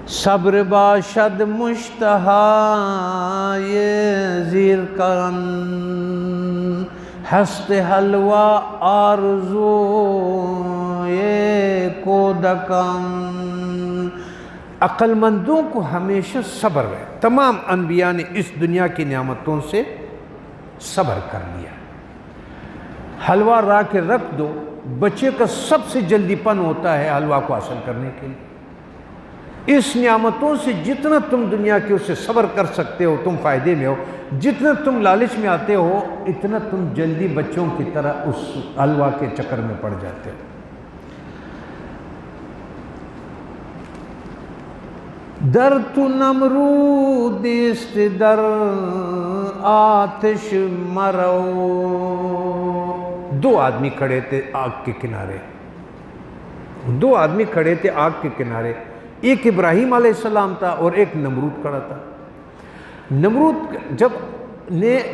صبر باشد مشتہا یہ زیر کرن، ہست حلوہ آرزو یہ کودکن. عقل مندوں کو ہمیشہ صبر ہے. تمام انبیاء نے اس دنیا کی نعمتوں سے صبر کر لیا. حلوہ را کے رکھ دو، بچے کا سب سے جلدی پن ہوتا ہے حلوہ کو حاصل کرنے کے لیے. اس نعمتوں سے جتنا تم دنیا کے اسے صبر کر سکتے ہو تم فائدے میں ہو، جتنا تم لالچ میں آتے ہو اتنا تم جلدی بچوں کی طرح اس حلوہ کے چکر میں پڑ جاتے ہو. در تو نمرود است در آتش مرو. دو آدمی کھڑے تھے آگ کے کنارے، دو آدمی کھڑے تھے آگ کے کنارے. ایک ابراہیم علیہ السلام تھا اور ایک نمرود کھڑا تھا. نمرود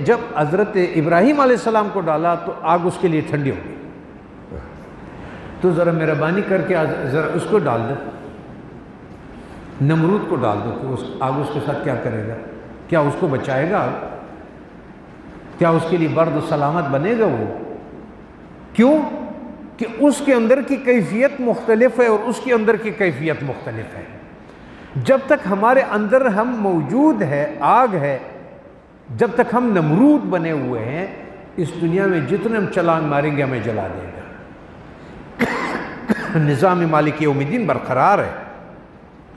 جب حضرت ابراہیم علیہ السلام کو ڈالا تو آگ اس کے لیے ٹھنڈی ہو گئی. تو ذرا مہربانی کر کے ذرا اس کو ڈال دو، نمرود کو ڈال دو کہ آگ اس کے ساتھ کیا کرے گا؟ کیا اس کو بچائے گا؟ کیا اس کے لیے برد و سلامت بنے گا وہ؟ کیوں کہ اس کے اندر کی کیفیت مختلف ہے اور اس کے اندر کی کیفیت مختلف ہے. جب تک ہمارے اندر ہم موجود ہے، آگ ہے، جب تک ہم نمرود بنے ہوئے ہیں، اس دنیا میں جتنے ہم چھلانگ ماریں گے ہمیں جلا دے گا. نظام مالک یوم الدین برقرار ہے،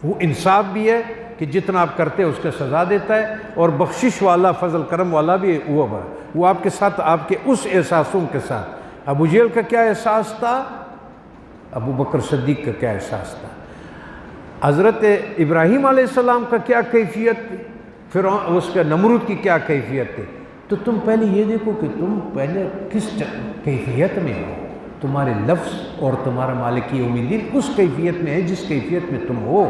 وہ انصاف بھی ہے کہ جتنا آپ کرتے ہیں اس کا سزا دیتا ہے، اور بخشش والا، فضل کرم والا بھی وہ آپ کے ساتھ، آپ کے اس احساسوں کے ساتھ. ابو جہل کا کیا احساس تھا، ابو بکر صدیق کا کیا احساس تھا، حضرت ابراہیم علیہ السلام کا کیا کیفیت تھی، پھر اس کا نمرود کی کیا کیفیت تھی. تو تم پہلے یہ دیکھو کہ تم پہلے کس کیفیت میں ہو. تمہارے لفظ اور تمہارا مالک یوم الدین اس کیفیت میں ہے جس کیفیت میں تم ہو.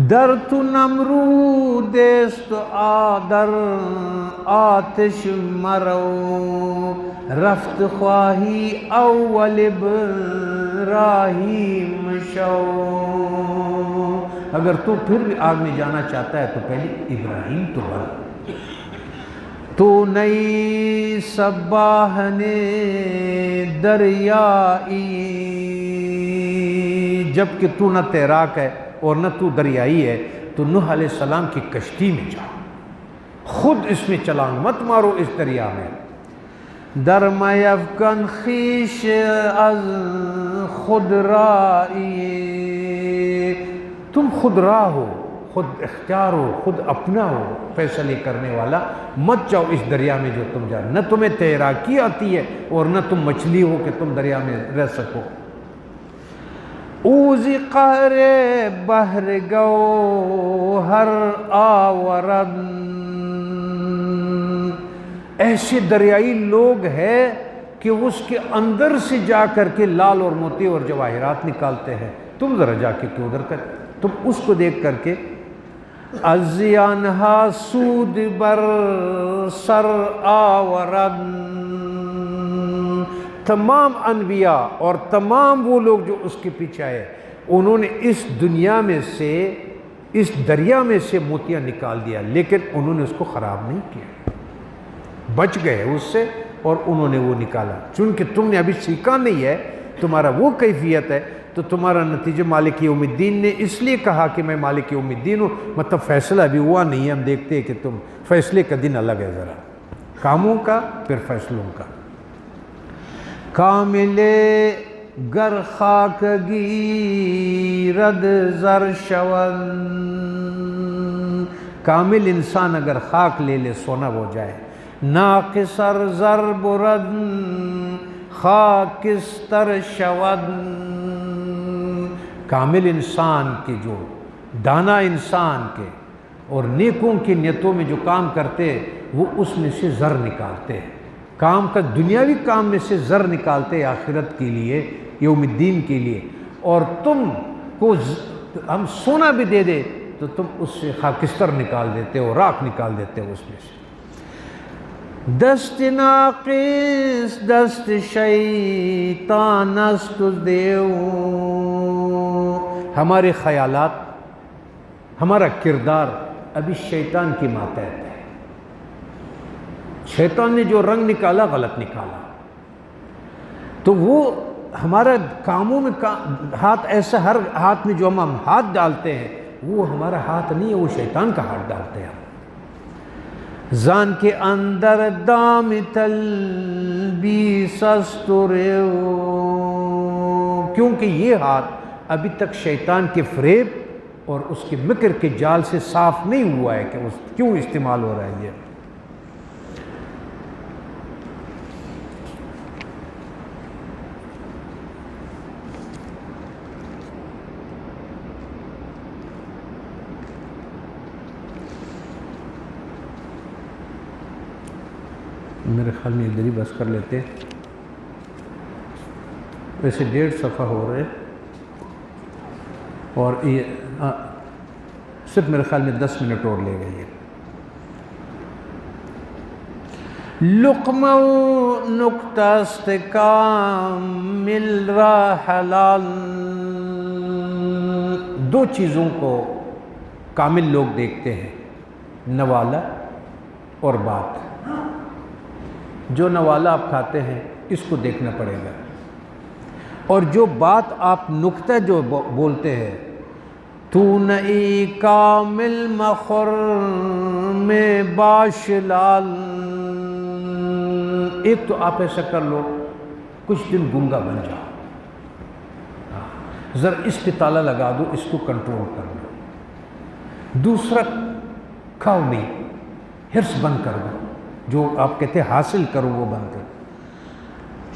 در تو نمرود است در آتش مرو، رفت خواہی اول ابراہیم شو. اگر تو پھر بھی آگ میں جانا چاہتا ہے تو پہلے ابراہیم تو بن. تو نئی سباہن دریائی، جب کہ تو نہ تیراک ہے اور نہ تو دریائی ہے تو نوح علیہ السلام کی کشتی میں جاؤ، خود اس میں چھلانگ مت مارو اس دریا میں. در میفکن خویش از خود رائی، تم خود راہ ہو، خود اختیار ہو، خود اپنا ہو فیصلے کرنے والا، مت جاؤ اس دریا میں جو تم جا، نہ تمہیں تیراکی آتی ہے اور نہ تم مچھلی ہو کہ تم دریا میں رہ سکو۔ اوزی قہر بحر گو ہر آورد، ایسے دریائی لوگ ہیں کہ اس کے اندر سے جا کر کے لال اور موتی اور جواہرات نکالتے ہیں، تم ذرا جا کے کیوں ادھر کر، تم اس کو دیکھ کر کے ازیانہا سود بر سر آورد، تمام انبیاء اور تمام وہ لوگ جو اس کے پیچھے آئے انہوں نے اس دنیا میں سے، اس دریا میں سے موتیاں نکال دیا، لیکن انہوں نے اس کو خراب نہیں کیا، بچ گئے اس سے اور انہوں نے وہ نکالا۔ چونکہ تم نے ابھی سیکھا نہیں ہے، تمہارا وہ کیفیت ہے، تو تمہارا نتیجہ مالک یوم الدین نے اس لیے کہا کہ میں مالک یوم الدین ہوں، مطلب فیصلہ ابھی ہوا نہیں ہے، ہم دیکھتے ہیں کہ تم فیصلے کا دن الگ ہے، ذرا کاموں کا پھر فیصلوں کا۔ کامل گر خاک گیرد زر شود، کامل انسان اگر خاک لے لے سونا ہو جائے، ناقصر زر برد خاکستر شود، کامل انسان کے جو دانا انسان کے اور نیکوں کی نیتوں میں جو کام کرتے وہ اس میں سے زر نکالتے ہیں، کام کا دنیاوی کام میں سے زر نکالتے آخرت کے لیے، یوم الدین کے لیے، اور تم کو ہم سونا بھی دے دے تو تم اس سے خاکستر نکال دیتے ہو، راکھ نکال دیتے ہو اس میں سے۔ دست ناقص دست شیطان است دیو، ہمارے خیالات، ہمارا کردار ابھی شیطان کی ماتحت ہے، شیطان نے جو رنگ نکالا غلط نکالا، تو وہ ہمارا کاموں میں ہاتھ ایسا، ہر ہاتھ میں جو ہم ہاتھ ڈالتے ہیں وہ ہمارا ہاتھ نہیں ہے، وہ شیطان کا ہاتھ ڈالتے ہیں۔ زان کے اندر دام تلبیس است ریو، کیونکہ یہ ہاتھ ابھی تک شیطان کے فریب اور اس کے مکر کے جال سے صاف نہیں ہوا ہے کہ اس کیوں استعمال ہو رہا ہے یہ۔ میرے خیال میں ادھر ہی بس کر لیتے، ویسے 1.5 صفحہ ہو رہے اور یہ صرف میرے خیال میں 10 منٹ اور لے گئے۔ لقمہ نقطہ است کامل را حلال، دو چیزوں کو کامل لوگ دیکھتے ہیں، نوالا اور بات۔ جو نوالا آپ کھاتے ہیں اس کو دیکھنا پڑے گا، اور جو بات آپ نکتہ جو بولتے ہیں، تو نئی کامل مخور میں باش لال، ایک تو آپ ایسا کر لو کچھ دن گنگا بن جاؤ، ذرا اس پہ تالا لگا دو، اس کو کنٹرول کر لو۔ دوسرا کھاؤ نہیں، حرص بند کر دو، جو آپ کہتے ہیں حاصل کرو وہ بند کر۔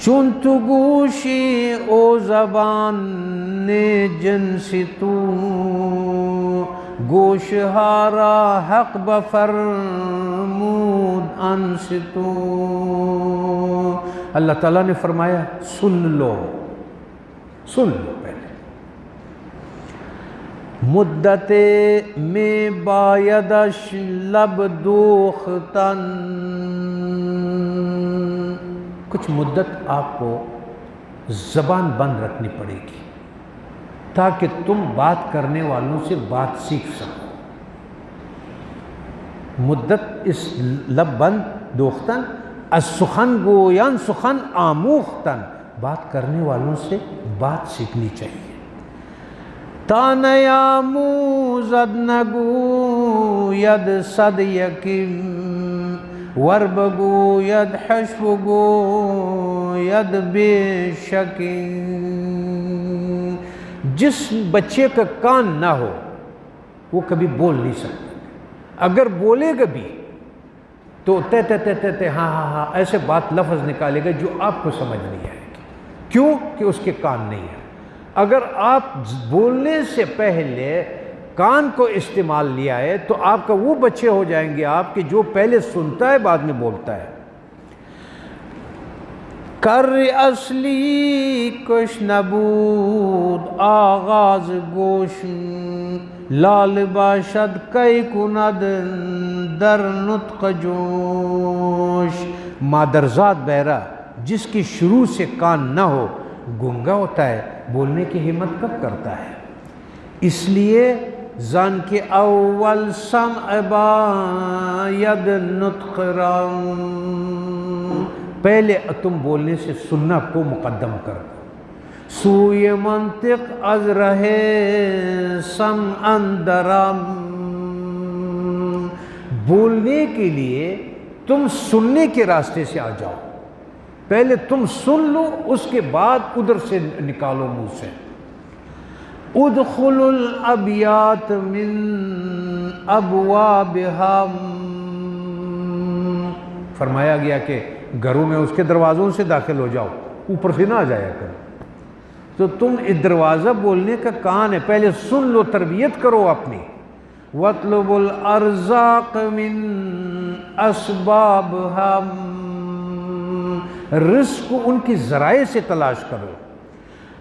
چون تو گوشی او زبان نے جنسی تو، گوش ہارا حق بفرمود انس تو، اللہ تعالیٰ نے فرمایا سن لو، سن لو پہلے۔ مدت میں بایدش لب دوختن، کچھ مدت آپ کو زبان بند رکھنی پڑے گی تاکہ تم بات کرنے والوں سے بات سیکھ سکو۔ مدت اس لب بند دوختن، از سخن گویان سخن آموختن، بات کرنے والوں سے بات سیکھنی چاہیے۔ تا نیاموزد نگوید صد یکیم، ور بگوید حشو گوید بے شکیم، جس بچے کا کان نہ ہو وہ کبھی بول نہیں سکتا. اگر بولے گا بھی تو تے ہاں ہاں ہاں ایسے بات لفظ نکالے گا جو آپ کو سمجھ نہیں آئے گی. کیوں کہ اس کے کان نہیں ہیں. اگر آپ بولنے سے پہلے کان کو استعمال لیا ہے تو آپ کا وہ بچے ہو جائیں گے آپ کہ جو پہلے سنتا ہے بعد میں بولتا ہے. کر اصلی کش نبود آغاز گوش لال باشد کئی کند در نطق جوش. مادرزاد بہرا جس کی شروع سے کان نہ ہو گونگا ہوتا ہے، بولنے کی ہمت کب کرتا ہے. اس لیے زان کے اول سمع باید نطق رام، پہلے تم بولنے سے سننا کو مقدم کر دو. سوئے منطق از رہے سمع درام، بولنے کے لیے تم سننے کے راستے سے آ جاؤ. پہلے تم سن لو، اس کے بعد ادھر سے نکالو منہ سے. ادخل الابیات من ابوابہا، فرمایا گیا کہ گھروں میں اس کے دروازوں سے داخل ہو جاؤ، اوپر سے نہ آ جایا کرو. تو تم اس دروازہ بولنے کا کان ہے، پہلے سن لو، تربیت کرو اپنی. وَاطْلُبُ الْأَرْزَاقَ مِنْ أَسْبَابِهَا، رزق کو ان کی ذرائع سے تلاش کرو.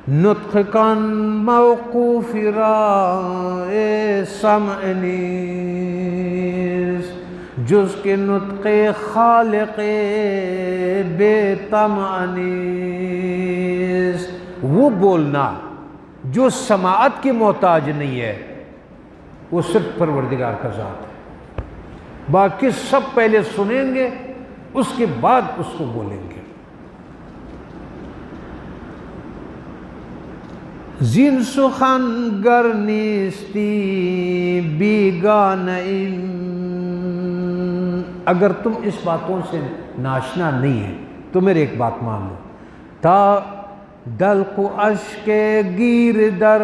نطق کان موقوف رائے سمع نیز، جز کے نطق خالق بے طمع نیز. وہ بولنا جو سماعت کی محتاج نہیں ہے وہ صرف پروردگار کا ذات ہے. باقی سب پہلے سنیں گے، اس کے بعد اس کو بولیں گے. زین سخن گر نیستی بیگانہ علم، اگر تم اس باتوں سے ناشنا نہیں ہے تو میرے ایک بات مان لو. تا دلق اشک گیر در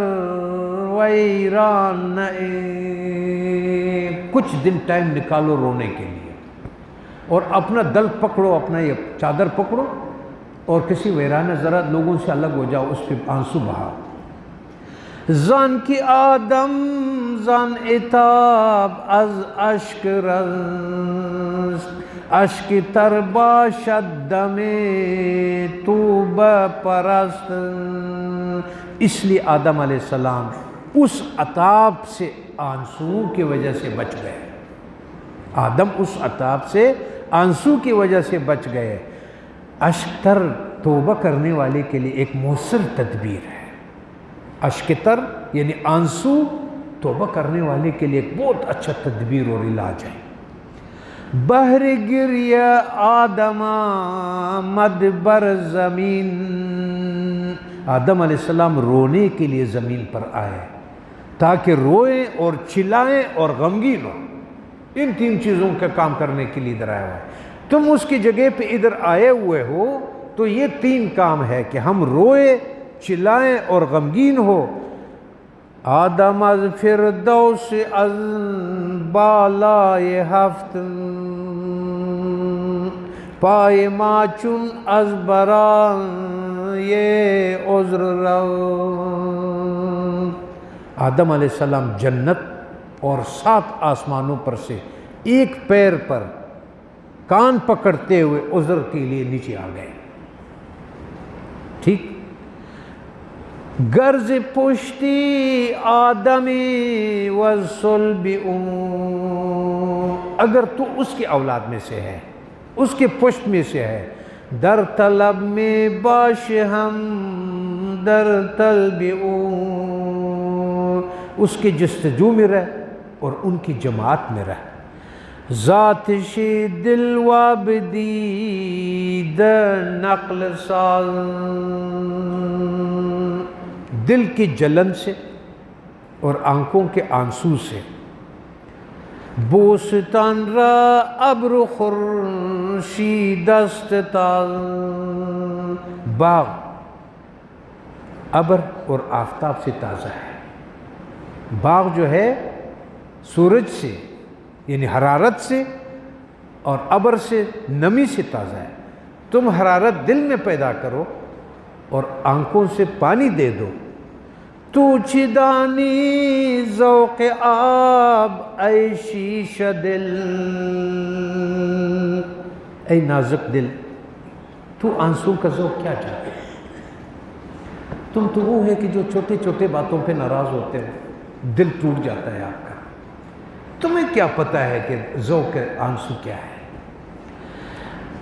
ویران، کچھ دن ٹائم نکالو رونے کے لیے اور اپنا دل پکڑو، اپنا یہ چادر پکڑو اور کسی ویرانہ ذرا لوگوں سے الگ ہو جاؤ، اس پہ آنسو بہاؤ. زان کی آدم زان عتاب از اشک رست، اشک تر باشد دم توبہ پرست. اس لیے آدم علیہ السلام اس عتاب سے آنسو کی وجہ سے بچ گئے. آدم اس عتاب سے آنسو کی وجہ سے بچ گئے. اشک تر توبہ کرنے والے کے لیے ایک مؤثر تدبیر ہے. اشک تر یعنی آنسو توبہ کرنے والے کے لیے ایک بہت اچھا تدبیر اور علاج ہے. بحر گریہ آدم مد بر زمین، آدم علیہ السلام رونے کے لیے زمین پر آئے تاکہ روئیں اور چلائیں اور غمگین ہوں. ان تین چیزوں کا کام کرنے کے لیے ادھر آیا ہوا ہے. تم اس کی جگہ پہ ادھر آئے ہوئے ہو تو یہ تین کام ہے کہ ہم روئے، چلائیں اور غمگین ہو. آدم از فردوس از بالائے ہفت، پائے ماچن از برائے عذر رو. آدم علیہ السلام جنت اور 7 آسمانوں پر سے ایک پیر پر کان پکڑتے ہوئے عذر کے لیے نیچے آ گئے. ٹھیک. گرز پشتی آدمی والصلب اگر تو اس کی اولاد میں سے ہے، اس کے پشت میں سے ہے، در طلب میں باش ہم در طلب اس کے جستجو میں رہ اور ان کی جماعت میں رہ. ذات شی دل وابدی در نقل ساز، دل کی جلن سے اور آنکھوں کے آنسو سے. بوستان را ابر خورشید است تاز، باغ ابر اور آفتاب سے تازہ ہے. باغ جو ہے سورج سے یعنی حرارت سے اور ابر سے نمی سے تازہ ہے. تم حرارت دل میں پیدا کرو اور آنکھوں سے پانی دے دو. تو چدانی ذوق آب اے شیش دل، اے نازک دل تو آنسو کا ذوق کیا چاہتے ہے؟ تم تو وہ ہے کہ جو چھوٹے چھوٹے باتوں پہ ناراض ہوتے ہیں، دل ٹوٹ جاتا ہے آپ کا. تمہیں کیا پتہ ہے کہ ذوق آنسو کیا ہے؟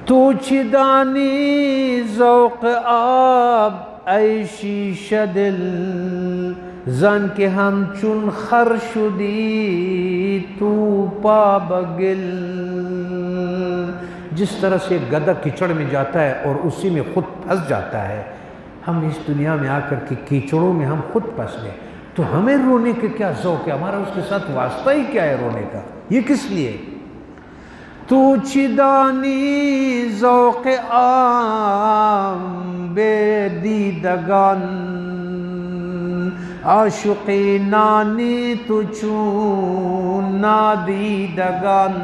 تو چدانی ذوق آب اے شیش دل، زن کے ہم چون خر شدی تو پا بگل. جس طرح سے گدھا کیچڑ میں جاتا ہے اور اسی میں خود پھنس جاتا ہے، ہم اس دنیا میں آ کر کے کیچڑوں میں ہم خود پھنس گئے. تو ہمیں رونے کے کیا ذوق ہے؟ ہمارا اس کے ساتھ واسطہ ہی کیا ہے رونے کا؟ یہ کس لیے؟ تو چدانی ذوق آم بے دیدگان، عاشقی نانی تو چون نادیدگان.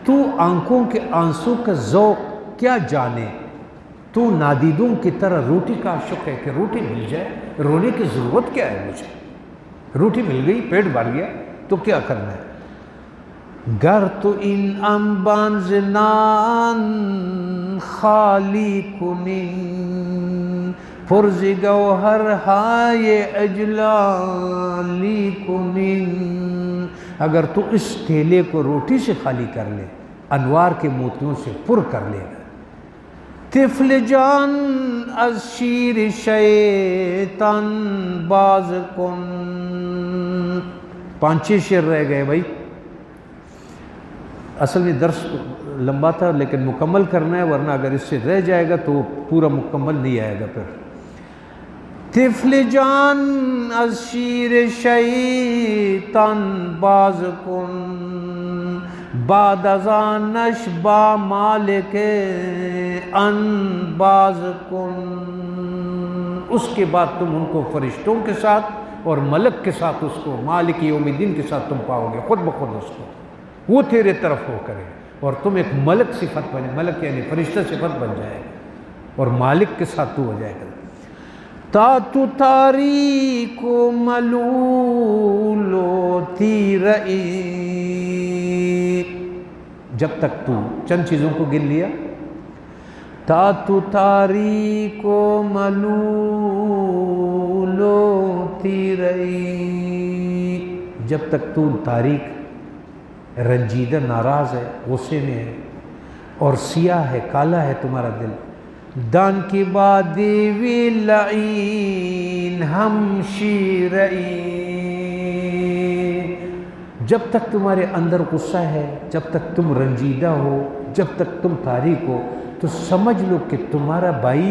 تو آنکھوں کے آنسو کا ذوق کیا جانے؟ تو نادیدوں کی طرح روٹی کا عاشق ہے کہ روٹی مل جائے، رونے کی ضرورت کیا ہے مجھے؟ روٹی مل گئی، پیٹ بھر گیا، تو کیا کرنا ہے؟ گر تو این انبان زنان خالی کنین، پرز گوہر ہائے اجلالی کنین. اگر تو اس تھیلے کو روٹی سے خالی کر لے، انوار کے موتیوں سے پر کر لے گا. طفل جان از شیر شیطان باز کن. 5-6 شعر رہ گئے بھائی. اصل میں درس لمبا تھا لیکن مکمل کرنا ہے، ورنہ اگر اس سے رہ جائے گا تو پورا مکمل نہیں آئے گا. پھر طفل جان از شیر شیطان باز کن، بعد از آنش با مالک ان باز کن. اس کے بعد تم ان کو فرشتوں کے ساتھ اور ملک کے ساتھ، اس کو مالک یوم الدین کے ساتھ تم پاؤ گے، خود بخود اس کو وہ تیرے طرف ہو کرے اور تم ایک ملک صفت بنے. ملک یعنی فرشتہ صفت بن جائے گا اور مالک کے ساتھ تو ہو جائے گا. تا تو تاریک و ملول و تیرئی، جب تک تو چند چیزوں کو گن لیا. تا تو تاریک و ملول و تیرئی، جب تک تو تاریک، رنجیدہ، ناراض ہے، غصے میں ہے اور سیاہ ہے، کالا ہے تمہارا دل. دان کی بادی لعین ہم شیرئی، جب تک تمہارے اندر غصہ ہے، جب تک تم رنجیدہ ہو، جب تک تم تاریک ہو، تو سمجھ لو کہ تمہارا بھائی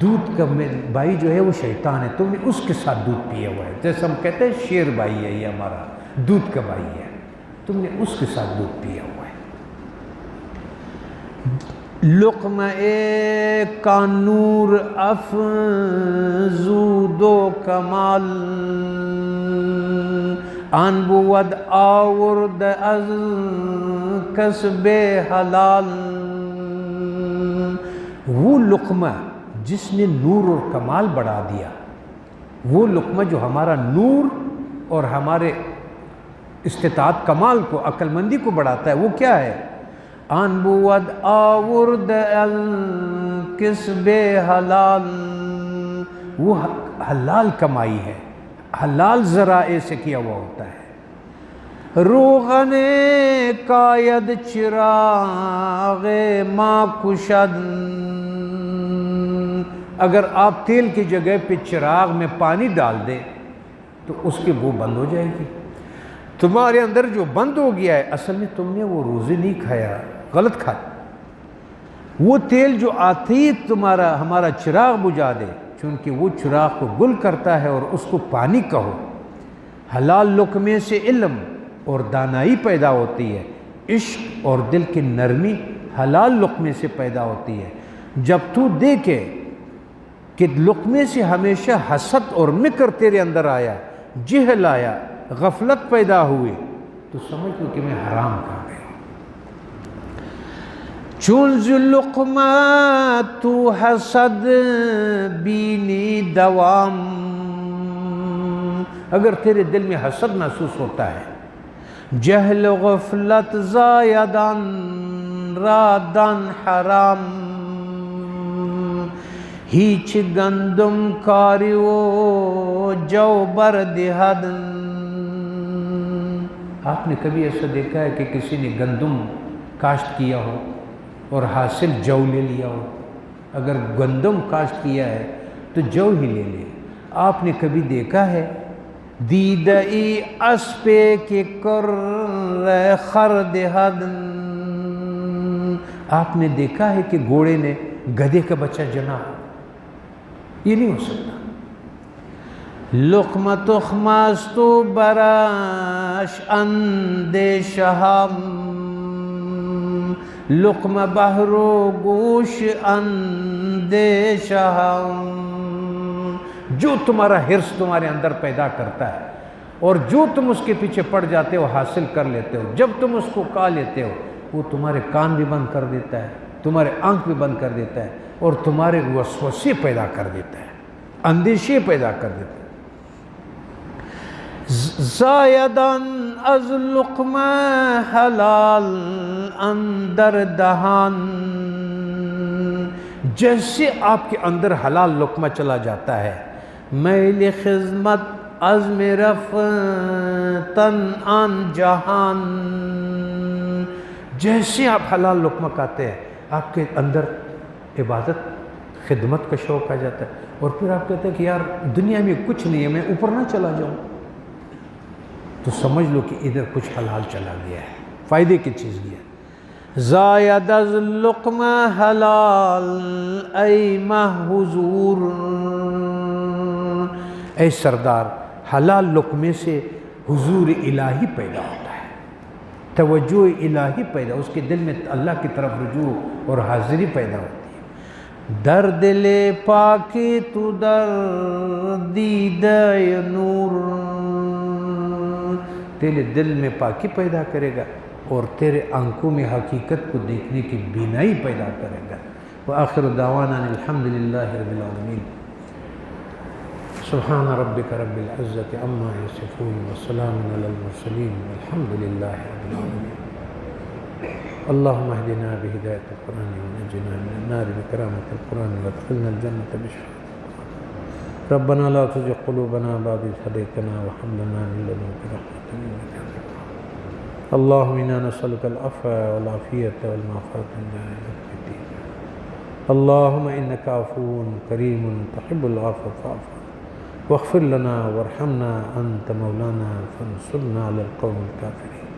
دودھ کا بھائی جو ہے وہ شیطان ہے. تم نے اس کے ساتھ دودھ پیا ہوا ہے. جیسے ہم کہتے ہیں شیر بھائی ہے یہ ہمارا، دودھ کا بھائی ہے، تم نے اس کے ساتھ دودھ پیا ہوا ہے. لقمہ کا نور افزود و کمال، آن بود آورد از کسب حلال. وہ لقمہ جس نے نور اور کمال بڑھا دیا، وہ لقمہ جو ہمارا نور اور ہمارے استطاعت کمال کو، عقل مندی کو بڑھاتا ہے، وہ کیا ہے؟ آن بود آورد کسب حلال، وہ حلال کمائی ہے، حلال ذرائع سے کیا ہوا ہوتا ہے. روغن کاید چراغ ما کشد، اگر آپ تیل کی جگہ پہ چراغ میں پانی ڈال دیں تو اس کی بو بند ہو جائے گی. تمہارے اندر جو بند ہو گیا ہے، اصل میں تم نے وہ روزی نہیں کھایا، غلط کھایا. وہ تیل جو آتے ہی ہمارا چراغ بجھا دے، چونکہ وہ چراغ کو گل کرتا ہے اور اس کو پانی کہو. حلال لقمے سے علم اور دانائی پیدا ہوتی ہے، عشق اور دل کی نرمی حلال لقمے سے پیدا ہوتی ہے. جب تو دیکھے کہ لقمے سے ہمیشہ حسد اور مکر تیرے اندر آیا، جہل آیا، غفلت پیدا ہوئی تو سمجھ لو کہ میں حرام کھا گیا. چون ز لقمہ تو حسد بینی دوام، اگر تیرے دل میں حسد محسوس ہوتا ہے، جہل غفلت زایدان رادان حرام، ہیچ گندم کاریو جو بردہد. آپ نے کبھی ایسا دیکھا ہے کہ کسی نے گندم کاشت کیا ہو اور حاصل جو لے لیا ہو؟ اگر گندم کاشت کیا ہے تو جو ہی لے لے. آپ نے کبھی دیکھا ہے دیدئی اسپے کے کر خرد حد، آپ نے دیکھا ہے کہ گھوڑے نے گدھے کا بچہ جنا؟ یہ نہیں ہو سکتا. لقمہ تخماستو براش اندیشہم، لقمہ بہرو گوش اندیشہم. جو تمہارا حرص تمہارے اندر پیدا کرتا ہے اور جو تم اس کے پیچھے پڑ جاتے ہو حاصل کر لیتے ہو، جب تم اس کو کھا لیتے ہو وہ تمہارے کان بھی بند کر دیتا ہے، تمہارے آنکھ بھی بند کر دیتا ہے اور تمہارے وسوسے پیدا کر دیتا ہے، اندیشے پیدا کر دیتا ہے. زایدان از لقمہ حلال اندر دہان، جیسے آپ کے اندر حلال لقمہ چلا جاتا ہے، میل خدمت عزم رفتن آن جہان، جیسے آپ حلال لقمہ کھاتے ہیں آپ کے اندر عبادت خدمت کا شوق آ جاتا ہے، اور پھر آپ کہتے ہیں کہ یار دنیا میں کچھ نہیں ہے، میں اوپر نہ چلا جاؤں. تو سمجھ لو کہ ادھر کچھ حلال چلا گیا ہے، فائدے کی چیز گیا. زاید از لقمہ حلال ای ماہ حضور، اے سردار حلال لقمے سے حضور الہی پیدا ہوتا ہے، توجہ الہی پیدا، اس کے دل میں اللہ کی طرف رجوع اور حاضری پیدا ہوتی ہے. در دل پاکی تو در دیدہ نور، تیرے دل میں پاکی پیدا کرے گا اور تیرے آنکھوں میں حقیقت کو دیکھنے کی بینائی پیدا کرے گا. وآخر دعوانا الحمدللہ رب العالمین. سبحان ربک رب العزت عما یصفون وسلام علی المرسلین والحمدللہ رب العالمین. اللہم اہدنا بہدایت القرآن ونجنا من النار بکرامت القرآن وادخلنا الجنة بشفاعة. ربنا لا تزغ قلوبنا بعد إذ هديتنا وهب لنا من لدنك رحمة إنك أنت الوهاب. اللهم إنا نسألك العفو والعافية والمعافاة من جميع الدين. اللهم إنك عفو كريم تحب العفو فاعف عنا واغفر لنا وارحمنا أنت مولانا فانصرنا على القوم الكافرين.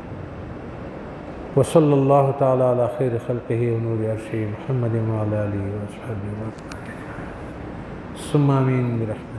وصلى الله تعالى على خير خلقه ونور عرشه محمد وعلى آله وأصحابه وأجمعين. ثم آمين برحمته.